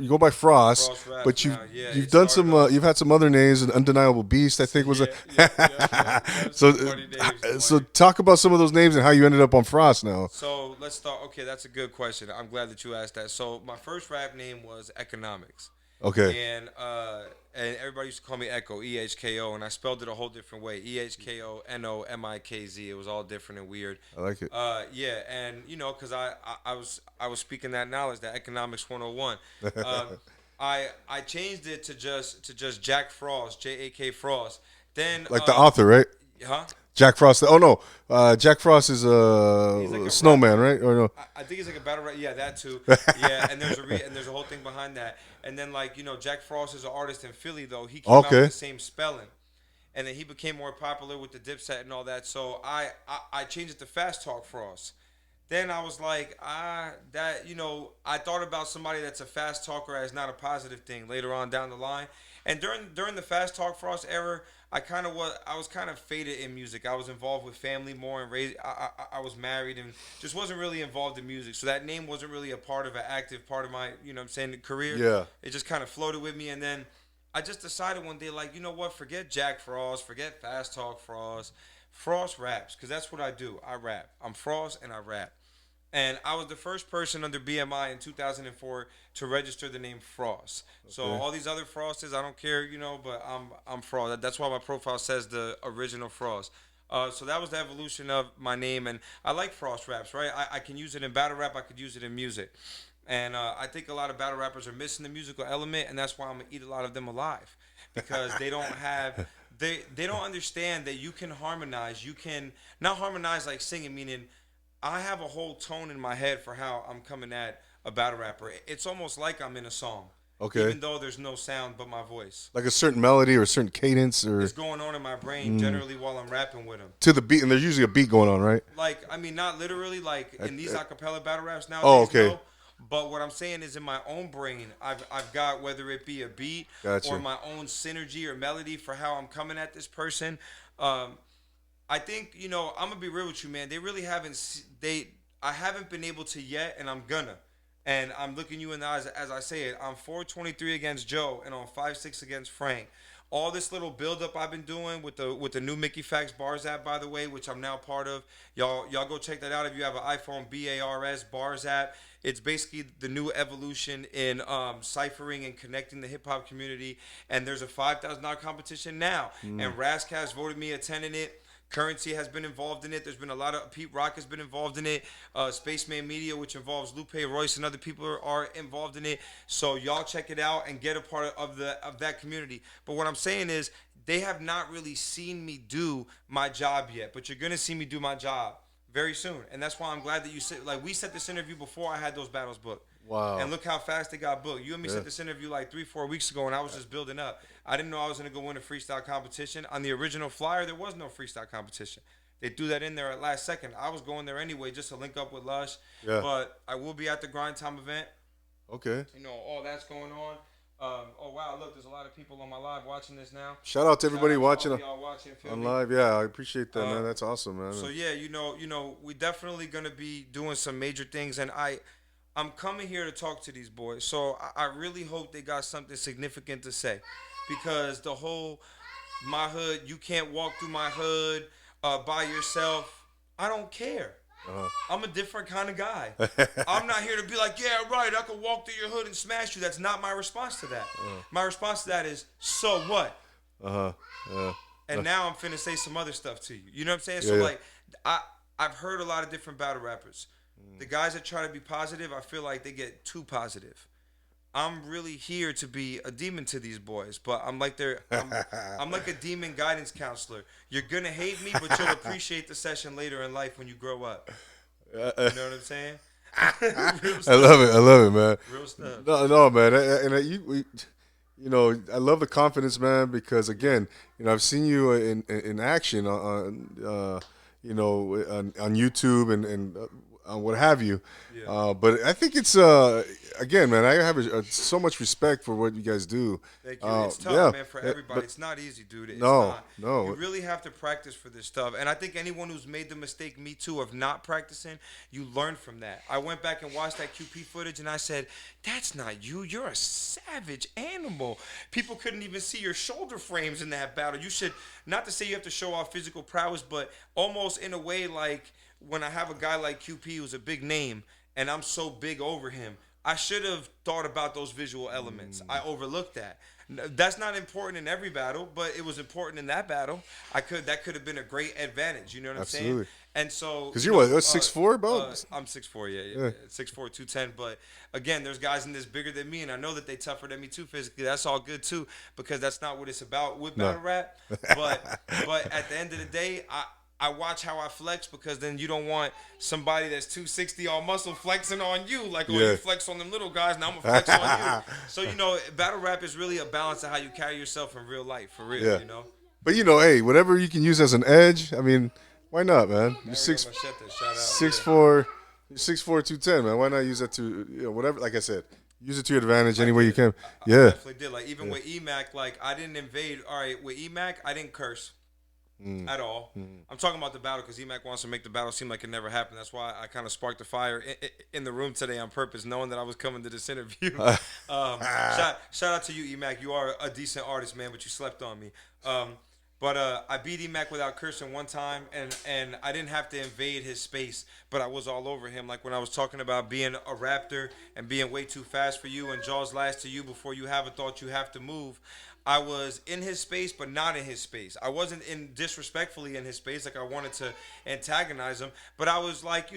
you go by Fross, Fross Raps but now, yeah. you've It done started some off. you've had some other names. An Undeniable Beast, I think was a. Yeah, yeah, yeah, yeah. There's So some funny names. so talk about some of those names and how you ended up on Frost now. So let's start. Okay, that's a good question. I'm glad that you asked that. So my first rap name was Economics, Okay. and everybody used to call me Echo, EHKO, and I spelled it a whole different way, EHKONOMIKZ. It was all different and weird. I like it. Yeah, and you know, cause I was speaking that knowledge, that economics 101. I changed it to just Jack Frost, JAK Frost. Then Like the author, right? huh? Jack Frost. Oh no, Jack Frost is He's like a a snowman, rapper. right? Or no? I think he's like a battle rap. Yeah, that too. Yeah, and there's a whole thing behind that. And then like Jack Frost is an artist in Philly though. He came out with Okay. the same spelling, and then he became more popular with the Dipset and all that. So I changed it to Fast Talk Frost. Then I was like, I thought about somebody that's a fast talker as not a positive thing later on down the line. And during the Fast Talk Frost era, I was kind of faded in music. I was involved with family more and raised. I was married and just wasn't really involved in music. So that name wasn't really a part of an active part of my career. Yeah. It just kind of floated with me, and then I just decided one day, like, you know what? Forget Jack Frost, forget Fast Talk Frost, Fross Raps, because that's what I do. I rap. I'm Frost and I rap. And I was the first person under BMI in 2004 to register the name Frost. So Okay. all these other Frosties, I don't care, but I'm Frost. That's why my profile says the original Frost. So that was the evolution of my name, and I like Frost Raps, right? I can use it in battle rap. I could use it in music, and I think a lot of battle rappers are missing the musical element, and that's why I'm gonna eat a lot of them alive, because they don't have they don't understand that you can harmonize. You can not harmonize like singing, meaning I have a whole tone in my head for how I'm coming at a battle rapper. It's almost like I'm in a song, Okay. even though there's no sound but my voice. Like a certain melody or a certain cadence or It's going on in my brain generally while I'm rapping with them. to the beat, and there's usually a beat going on, right? Like, I mean, not literally, like in these acapella battle raps nowadays. Oh, okay. No. But what I'm saying is, in my own brain, I've got, whether it be a beat Gotcha. or my own synergy or melody for how I'm coming at this person. I think I'm gonna be real with you, man. They really haven't. I haven't been able to yet, and I'm gonna. And I'm looking you in the eyes as I say it. I'm 423 against Joe, and on 5-6 against Frank. All this little buildup I've been doing with the new Mickey Facts Bars app, by the way, which I'm now part of. Y'all go check that out if you have an iPhone. BARS Bars app. It's basically the new evolution in ciphering and connecting the hip hop community. And there's a $5,000 competition now, and Razzcast voted me attending it. Currency has been involved in it. There's been a lot of Pete Rock has been involved in it. Spaceman Media, which involves Lupe Royce and other people are involved in it. So y'all check it out and get a part of that community. But what I'm saying is they have not really seen me do my job yet. But you're gonna see me do my job very soon, and that's why I'm glad that you said, like, we set this interview before I had those battles booked. Wow. And look how fast it got booked. You and me set this interview like 3-4 weeks ago, and I was just building up. I didn't know I was going to go win a freestyle competition. On the original flyer, there was no freestyle competition. They threw that in there at last second. I was going there anyway just to link up with Lush. Yeah. But I will be at the Grind Time event. Okay. All that's going on. Oh, wow, look, there's a lot of people on my live watching this now. Shout out to everybody Shout out watching to all y'all watching, feel on me? live. Yeah, I appreciate that, man. That's awesome, man. So yeah, we definitely gonna be doing some major things, and I'm coming here to talk to these boys. So I really hope they got something significant to say, because the whole my hood, you can't walk through my hood by yourself. I don't care. I'm a different kind of guy. I'm not here to be like, yeah, right, I can walk through your hood and smash you. That's not my response to that. My response to that is, so what? And now I'm finna say some other stuff to you. You know what I'm saying? So Yeah. like, I've heard a lot of different battle rappers. The guys that try to be positive, I feel like they get too positive. I'm really here to be a demon to these boys, but I'm like I'm like a demon guidance counselor. You're gonna hate me, but you'll appreciate the session later in life when you grow up. You know what I'm saying? I love it, man. Real stuff. No, man. I love the confidence, man, because again, I've seen you in action on YouTube and what have you. Yeah. But I think it's again, man. I have so much respect for what you guys do. Thank you. It's tough, Yeah, man, for but everybody. It's not easy, dude. It's no, not. You no, really have to practice for this stuff. And I think anyone who's made the mistake, me too, of not practicing, you learn from that. I went back and watched that QP footage and I said, that's not you. You're a savage animal. People couldn't even see your shoulder frames in that battle. You should, not to say you have to show off physical prowess, but almost in a way like when I have a guy like QP who's a big name and I'm so big over him, I should have thought about those visual elements. I overlooked that. That's not important in every battle, but it was important in that battle. That could have been a great advantage. You know what I'm saying? absolutely. And so, Because you're what 6'4", bro? I'm 6'4", yeah. 6'4", 210. But again, there's guys in this bigger than me, and I know that they tougher than me too physically. That's all good too, because that's not what it's about with battle rap. But at the end of the day, I watch how I flex, because then you don't want somebody that's 260 all muscle flexing on you. Like, oh, you flex on them little guys, now I'm going to flex on you. So, battle rap is really a balance of how you carry yourself in real life, for real, But, hey, whatever you can use as an edge, I mean, why not, man? You're 6'4", 210, man. Why not use that to, whatever, like I said, use it to your advantage any way you can. I definitely did. Like, even with EMAC, like, I didn't invade. All right, with EMAC, I didn't curse. At all. I'm talking about the battle, because EMAC wants to make the battle seem like it never happened. That's why I kind of sparked the fire in the room today on purpose, knowing that I was coming to this interview. Shout out to you, EMAC. You are a decent artist, man, but you slept on me. But I beat EMAC without cursing one time, and I didn't have to invade his space, but I was all over him. Like when I was talking about being a raptor and being way too fast for you, and jaws last to you before you have a thought you have to move. I was in his space, but not in his space. I wasn't disrespectfully in his space, like I wanted to antagonize him. But I was like,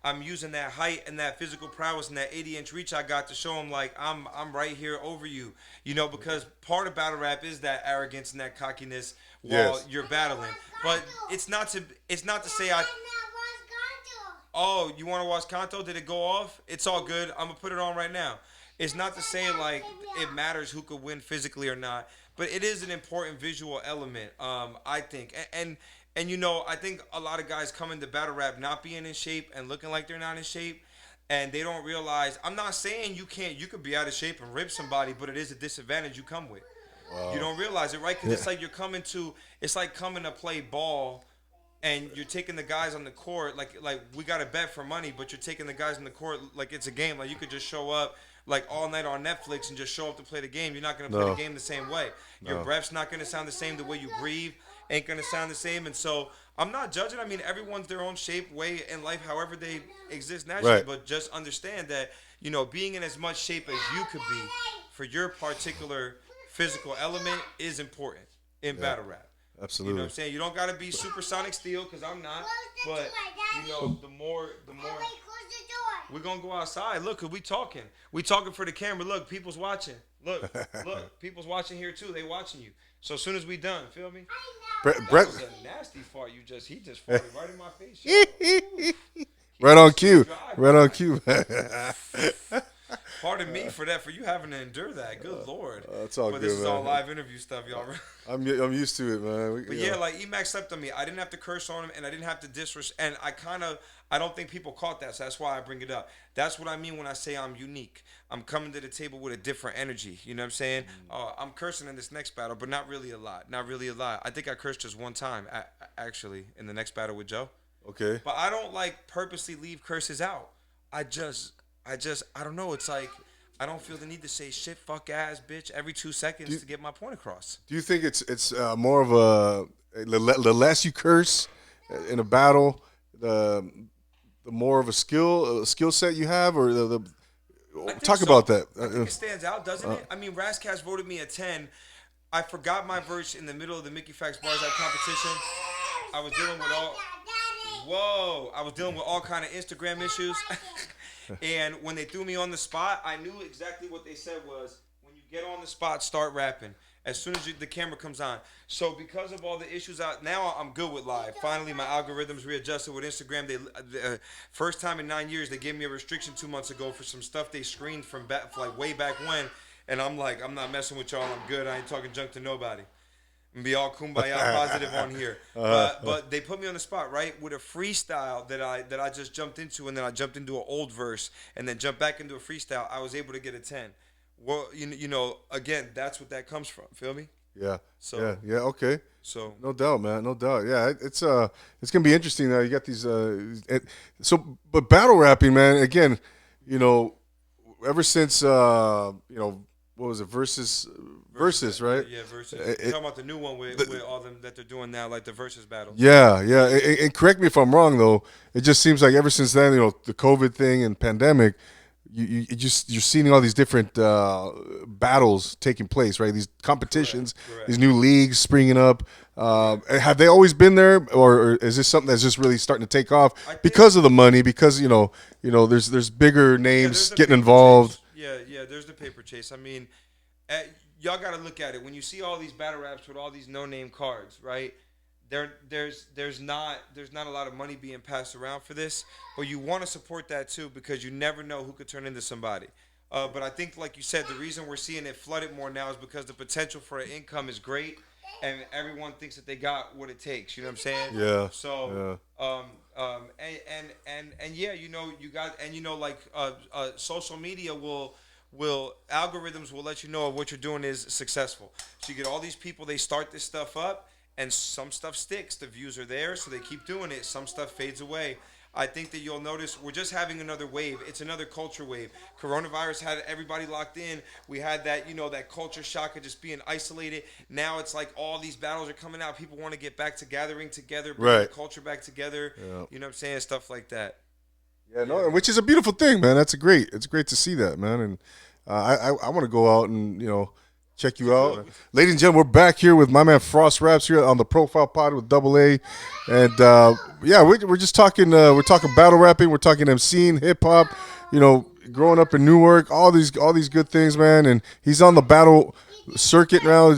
I'm using that height and that physical prowess and that 80-inch reach I got to show him, like, I'm right here over you. Because part of battle rap is that arrogance and that cockiness while you're battling. But it's not to say Oh, you want to watch Kanto? Did it go off? It's all good. I'm going to put it on right now. It's not to say like it matters who could win physically or not, but it is an important visual element, I think. And I think a lot of guys come into battle rap not being in shape and looking like they're not in shape, and they don't realize. I'm not saying you could be out of shape and rip somebody, but it is a disadvantage you come with. Wow. You don't realize it, right? Because it's like it's like coming to play ball. And you're taking the guys on the court like we got to bet for money, but you're taking the guys on the court like it's a game. Like you could just show up like all night on Netflix and just show up to play the game. You're not going to play the game the same way. Your breath's not going to sound the same. The way you breathe ain't going to sound the same. And so I'm not judging. I mean, everyone's their own shape, way in life, however they exist naturally. Right. But just understand that, being in as much shape as you could be for your particular physical element is important in battle rap. Absolutely. You know what I'm saying? You don't got to be supersonic steel, because I'm not. But, the more. We're going to go outside. Look, because we talking. We talking for the camera. Look, people's watching. Look. People's watching here, too. They watching you. So, as soon as we done, feel me? That was a nasty fart he just farted right in my face. Right on cue. Right on cue. Pardon me for that, for you having to endure that. Good Lord. It's all but good, this is man. all live interview stuff, y'all. I'm used to it, man. But like EMAC slept on me. I didn't have to curse on him, and I didn't have to disrespect. And I don't think people caught that, so that's why I bring it up. That's what I mean when I say I'm unique. I'm coming to the table with a different energy. You know what I'm saying? I'm cursing in this next battle, but not really a lot. I think I cursed just one time, actually, in the next battle with Joe. Okay. But I don't purposely leave curses out. I don't know. It's like I don't feel the need to say shit, fuck, ass, bitch every 2 seconds to get my point across. Do you think it's more of the less you curse in a battle, the more of a skill set you have, or the talk about that? I think it stands out, doesn't it? I mean, Razzcast voted me a 10. I forgot my verse in the middle of the Mickey Facts Bars Out competition. I was dealing with all kind of Instagram issues. And when they threw me on the spot, I knew exactly what they said was, when you get on the spot, start rapping. As soon as the camera comes on. So because of all the issues now I'm good with live. Finally, my algorithms readjusted with Instagram. They first time in 9 years, they gave me a restriction 2 months ago for some stuff they screened from way back when. And I'm like, I'm not messing with y'all. I'm good. I ain't talking junk to nobody. Be all kumbaya positive on here. But they put me on the spot, right, with a freestyle that I just jumped into, and then I jumped into an old verse, and then jumped back into a freestyle. I was able to get a 10. Well, again, that's what that comes from. Feel me? Yeah, So yeah. Okay, so no doubt, man. No doubt. Yeah, it's gonna be interesting. You got these. But battle rapping, man. Again, you know, ever since what was it, versus, right? Yeah, versus. You're talking about the new one with all them that they're doing now, like the versus battles. Yeah, yeah. And correct me if I'm wrong, though. It just seems like ever since then, the COVID thing and pandemic, you're seeing all these different battles taking place, right? These competitions, Correct. these new leagues springing up. Have they always been there, or is this something that's just really starting to take off because of the money? Because there's bigger names the getting paper involved. chase. Yeah, there's the paper chase. I mean, y'all got to look at it. When you see all these battle raps with all these no-name cards, right? There's not a lot of money being passed around for this, but you want to support that too because you never know who could turn into somebody. But I think, like you said, the reason we're seeing it flooded more now is because the potential for an income is great, and everyone thinks that they got what it takes. You know what I'm saying? Yeah. So, yeah. and yeah, you got, and like social media will algorithms will let you know if what you're doing is successful. So you get all these people, they start this stuff up, and some stuff sticks. The views are there, so they keep doing it. Some stuff fades away. I think that you'll notice we're just having another wave. It's another culture wave. Coronavirus had everybody locked in. We had that, that culture shock of just being isolated. Now it's like all these battles are coming out. People want to get back to gathering together, bring the culture back together. Yeah. You know what I'm saying? Stuff like that. Yeah, no, which is a beautiful thing, man. It's great to see that, man. And I want to go out and check you out, ladies and gentlemen. We're back here with my man Fross Raps here on the Profile Pod with Double A, and yeah, we're just talking. We're talking battle rapping. We're talking emceeing, hip hop. Growing up in Newark, all these good things, man. And he's on the battle circuit now,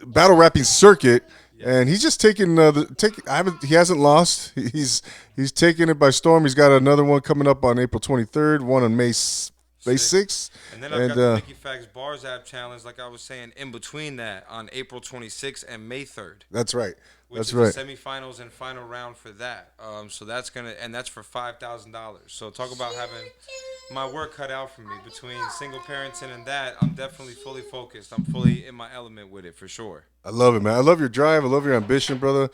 battle rapping circuit. And he's just taking he hasn't lost. He's taking it by storm. He's got another one coming up on April 23rd, one on May 6th. And then I've got the Mickey Facts Bars app challenge, like I was saying, in between that on April 26th and May 3rd. That's right. Which is the semifinals and final round for that. So that's that's for $5,000. So talk about having my work cut out for me between single parenting and that. I'm definitely fully focused. I'm fully in my element with it for sure. I love it, man. I love your drive. I love your ambition, brother.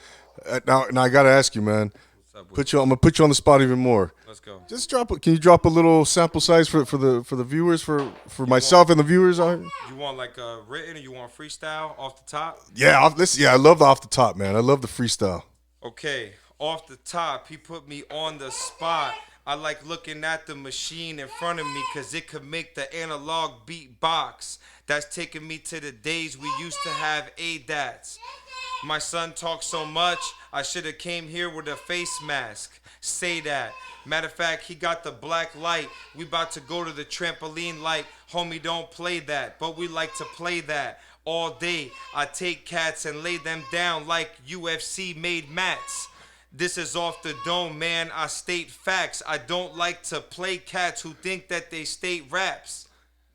Now I got to ask you, man. I'm gonna put you on the spot even more. Let's go. Just can you drop a little sample size for the viewers, for myself and the viewers out here? You want like written, or you want freestyle off the top? Yeah, I love the off the top, man. I love the freestyle. Okay, off the top, he put me on the spot. I like looking at the machine in front of me because it could make the analog beat box. That's taking me to the days we used to have ADATs. My son talks so much, I should have came here with a face mask. Say that. Matter of fact, he got the black light. We about to go to the trampoline like, homie, don't play that. But we like to play that all day. I take cats and lay them down like UFC made mats. This is off the dome, man. I state facts. I don't like to play cats who think that they state raps.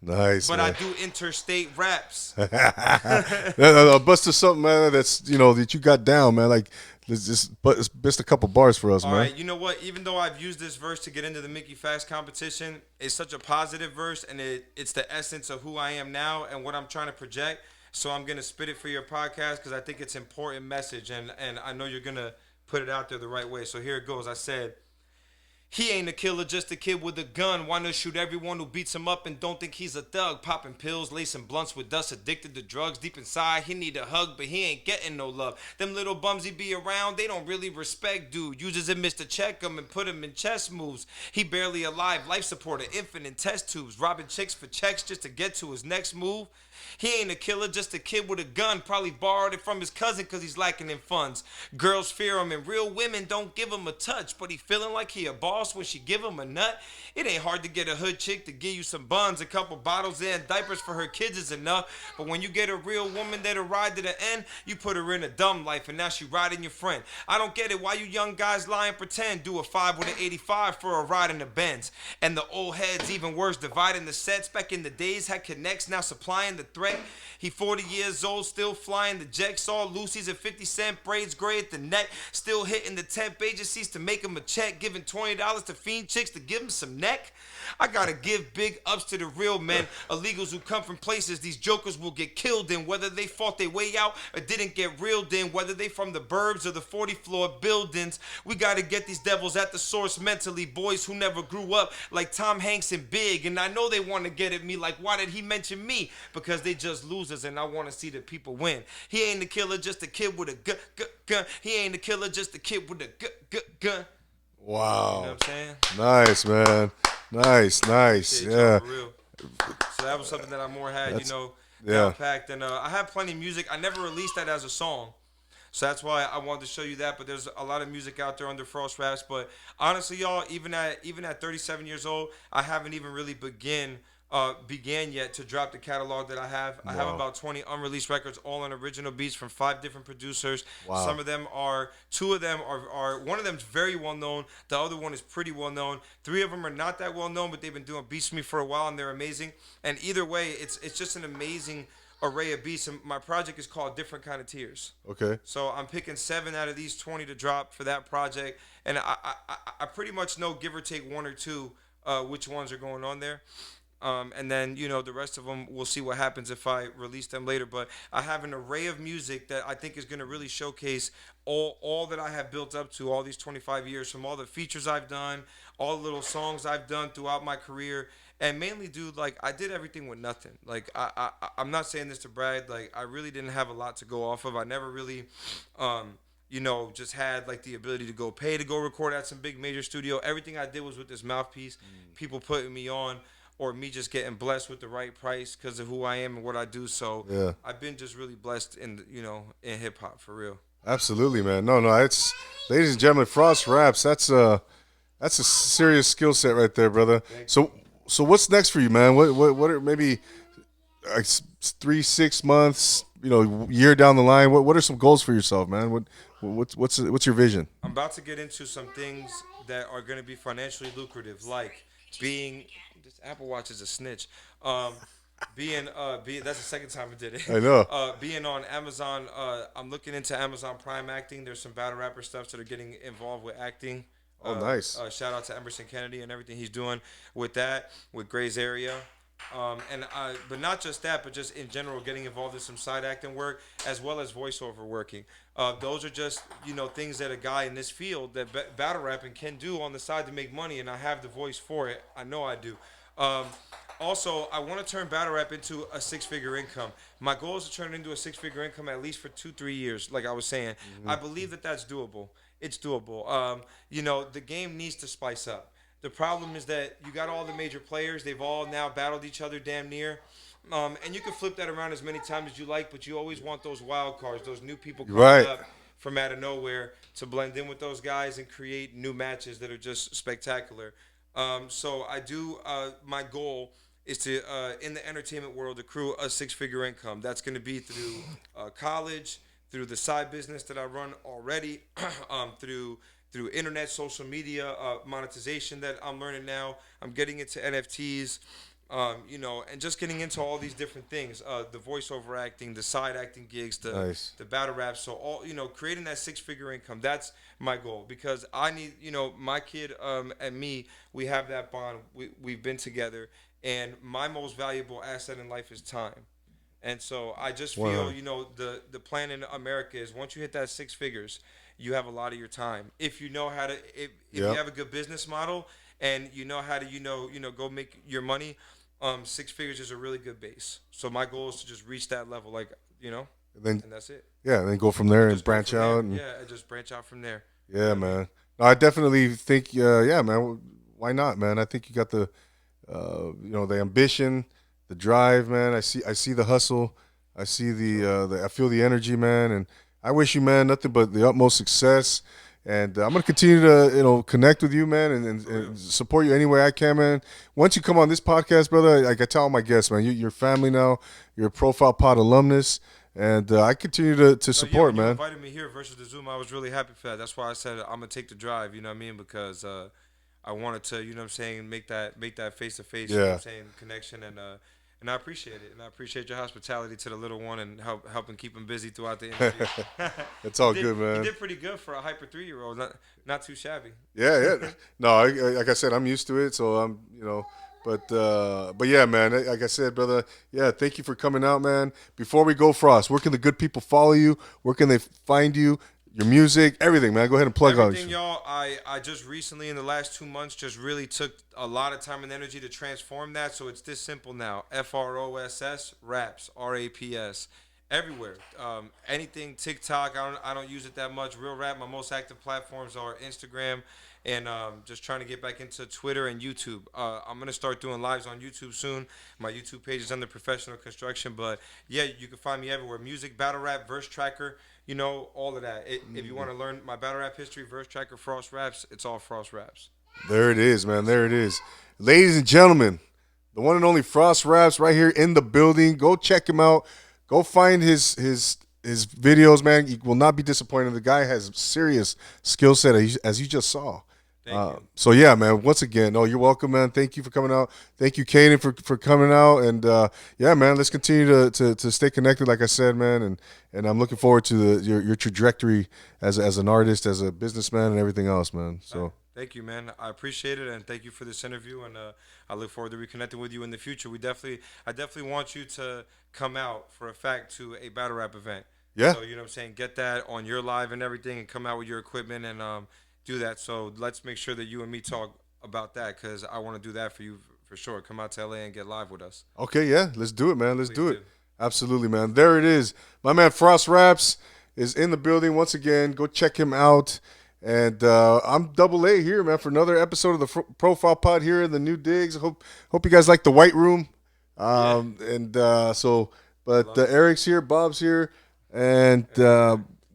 Nice, but man. I do interstate raps. Bust us something, man. That's that you got down, man. Like, just a couple bars for us, All man. All right, you know what? Even though I've used this verse to get into the Mickey Facts competition, it's such a positive verse, and it's the essence of who I am now and what I'm trying to project. So I'm gonna spit it for your podcast because I think it's an important message, and I know you're gonna put it out there the right way. So here it goes. I said, he ain't a killer, just a kid with a gun. Why not shoot everyone who beats him up and don't think he's a thug? Popping pills, lacing blunts with dust, addicted to drugs. Deep inside, he need a hug, but he ain't getting no love. Them little bums he be around, they don't really respect dude. Uses him to check him and put him in chess moves. He barely alive, life support, infant in test tubes. Robbing chicks for checks just to get to his next move. He ain't a killer, just a kid with a gun. Probably borrowed it from his cousin cause he's lacking in funds. Girls fear him and real women don't give him a touch. But he feeling like he a boss Fross when she give him a nut. It ain't hard to get a hood chick to give you some buns, a couple bottles and diapers for her kids is enough. But when you get a real woman that'll ride to the end, you put her in a dumb life and now she riding your friend. I don't get it. Why you young guys lie and pretend? Do a 5 with an 85 for a ride in the Benz. And the old heads even worse, dividing the sets. Back in the days had connects, now supplying the threat. He 40 years old, still flying the jet. Saw Lucy's at 50 cent, braids gray at the neck. Still hitting the temp agencies to make him a check. Giving $20 to fiend chicks to give him some neck. I gotta give big ups to the real men. Illegals who come from places these jokers will get killed in. Whether they fought their way out or didn't get reeled in. Whether they from the burbs or the 40-floor buildings. We gotta get these devils at the source mentally. Boys who never grew up like Tom Hanks and Big. And I know they want to get at me like, why did he mention me? Because they just losers and I want to see the people win. He ain't the killer, just a kid with a gun. He ain't the killer, just a kid with a gun. Wow. You know what I'm saying? Nice, man. Nice. Yeah. For real. So that was something that I more had, Yeah. down packed. And I have plenty of music. I never released that as a song. So that's why I wanted to show you that. But there's a lot of music out there under Fross Raps. But honestly, y'all, even at 37 years old, I haven't even really began yet to drop the catalog that I have. I have about 20 unreleased records, all on original beats from 5 different producers. Wow. Some of them are, 2 of them are one of them's very well known. The other one is pretty well known. 3 of them are not that well known, but they've been doing beats for me for a while, and they're amazing. And either way, it's just an amazing array of beats. And my project is called Different Kind of Tears. Okay. So I'm picking 7 out of these 20 to drop for that project, and I pretty much know, give or take 1 or 2, which ones are going on there. And then, the rest of them, we'll see what happens if I release them later. But I have an array of music that I think is going to really showcase all that I have built up to all these 25 years, from all the features I've done, all the little songs I've done throughout my career. And mainly, dude, like, I did everything with nothing. Like, I'm not saying this to brag. Like, I really didn't have a lot to go off of. I never really, just had, like, the ability to go pay to go record at some big major studio. Everything I did was with this mouthpiece, people putting me on, or me just getting blessed with the right price because of who I am and what I do. So Yeah. I've been just really blessed in hip hop, for real. Absolutely, man. No, it's, ladies and gentlemen, Fross Raps. That's a serious skill set right there, brother. So what's next for you, man? What are maybe 3-6 months, year down the line? What are some goals for yourself, man? What's your vision? I'm about to get into some things that are going to be financially lucrative, like being, this Apple Watch is a snitch. Being that's the second time I did it. I know. Being on Amazon, I'm looking into Amazon Prime acting. There's some battle rapper stuff that are getting involved with acting. Oh, nice. Shout out to Emerson Kennedy and everything he's doing with that, with Gray's Area. But not just that, but just in general, getting involved in some side acting work as well as voiceover working. Those are just, things that a guy in this field that battle rapping can do on the side to make money, and I have the voice for it. I know I do. Also, I want to turn battle rap into a 6-figure income. My goal is to turn it into a 6-figure income at least for 2-3 years, like I was saying. Mm-hmm. I believe that that's doable. It's doable. The game needs to spice up. The problem is that you got all the major players. They've all now battled each other damn near. And you can flip that around as many times as you like, but you always want those wild cards, those new people coming up from out of nowhere to blend in with those guys and create new matches that are just spectacular. So I do, my goal is to, in the entertainment world, accrue a 6-figure income. That's going to be through college, through the side business that I run already, through internet, social media, monetization that I'm learning now. I'm getting into NFTs, and just getting into all these different things. The voiceover acting, the side acting gigs, the battle raps. So all, creating that 6-figure income, that's my goal, because I need, my kid and me, we have that bond. We've been together, and my most valuable asset in life is time. And so I just feel, the plan in America is once you hit that 6 figures, you have a lot of your time. If you know how to, if you have a good business model and you know how to, go make your money, 6 figures is a really good base. So my goal is to just reach that level, and that's it. Yeah, and then go from there and branch out. And just branch out from there. Yeah, man. No, I definitely think, man. Why not, man? I think you got the, the ambition, the drive, man. I see the hustle. I see I feel the energy, man. And I wish you, man, nothing but the utmost success. And I'm gonna continue to connect with you, man, and support you any way I can, man. Once you come on this podcast, brother, like I tell all my guests, man, you're family now. You're a Profile Pod alumnus, and I continue to No, yeah, support, when you man. invited me here versus the Zoom, I was really happy for that. That's why I said I'm gonna take the drive. You know what I mean? Because I wanted to, you know what I'm saying, make that face to face, you know what Yeah, I'm saying, connection, and I appreciate it, and I appreciate your hospitality to the little one and helping keep him busy throughout the interview. it's you all did good, you man. did pretty good for a hyper 3-year-old. Not too shabby. Yeah, yeah. No, like I said, I'm used to it, so but yeah, man. Like I said, brother. Yeah, thank you for coming out, man. Before we go, Frost, where can the good people follow you? Where can they find you? Your music, everything, man. Go ahead and plug out. Everything, y'all. I just recently in the last 2 months just really took a lot of time and energy to transform that. So it's this simple now. Fross Raps Raps everywhere. Anything TikTok. I don't use it that much. Real rap. My most active platforms are Instagram and just trying to get back into Twitter and YouTube. I'm gonna start doing lives on YouTube soon. My YouTube page is under professional construction, but yeah, you can find me everywhere. Music, battle rap, verse tracker. All of that. If you want to learn my battle rap history, verse tracker, Fross Raps, it's all Fross Raps. There it is, man. There it is. Ladies and gentlemen, the one and only Frost Raps right here in the building. Go check him out. Go find his videos, man. You will not be disappointed. The guy has serious skill set, as you just saw. Thank you. So yeah, man. Once again, you're welcome, man. Thank you for coming out. Thank you, Kaden, for coming out. And yeah, man, let's continue to stay connected, like I said, man. And I'm looking forward to your trajectory as an artist, as a businessman, and everything else, man. So Thank you, man. I appreciate it, and thank you for this interview. And I look forward to reconnecting with you in the future. I definitely want you to come out for a fact to a battle rap event. yeah. So you know what I'm saying. Get that on your live and everything, and come out with your equipment and do that. So let's make sure that you and me talk about that because I want to do that for you for sure. Come out to LA and get live with us. Okay, yeah. Let's do it, man. Let's Please do do. it. Absolutely, man. There it is. My man Frost Raps is in the building once again. Go check him out. And I'm Double A here, man, for another episode of the Profile Pod here in the New Digs. Hope you guys like the White Room. And but Eric's here, Bob's here, and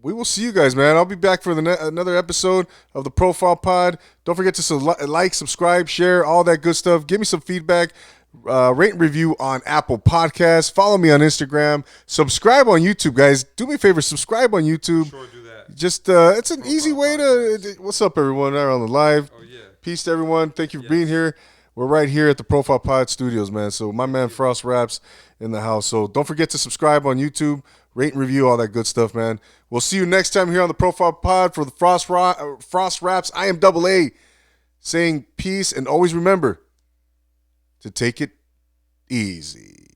we will see you guys, man. I'll be back for another episode of the Profile Pod. Don't forget to like, subscribe, share, all that good stuff. Give me some feedback. Rate and review on Apple Podcasts. Follow me on Instagram. Subscribe on YouTube, guys. Do me a favor, subscribe on YouTube. Sure, do that. Just it's an easy way to. What's up, everyone? Right on the live. Oh yeah. Peace to everyone. Thank you for being here. We're right here at the Profile Pod Studios, man. So my man Frost Raps in the house. So don't forget to subscribe on YouTube, rate and review, all that good stuff, man. We'll see you next time here on the Profile Pod for the Frost Raps. I am Double A, saying peace and always remember to take it easy.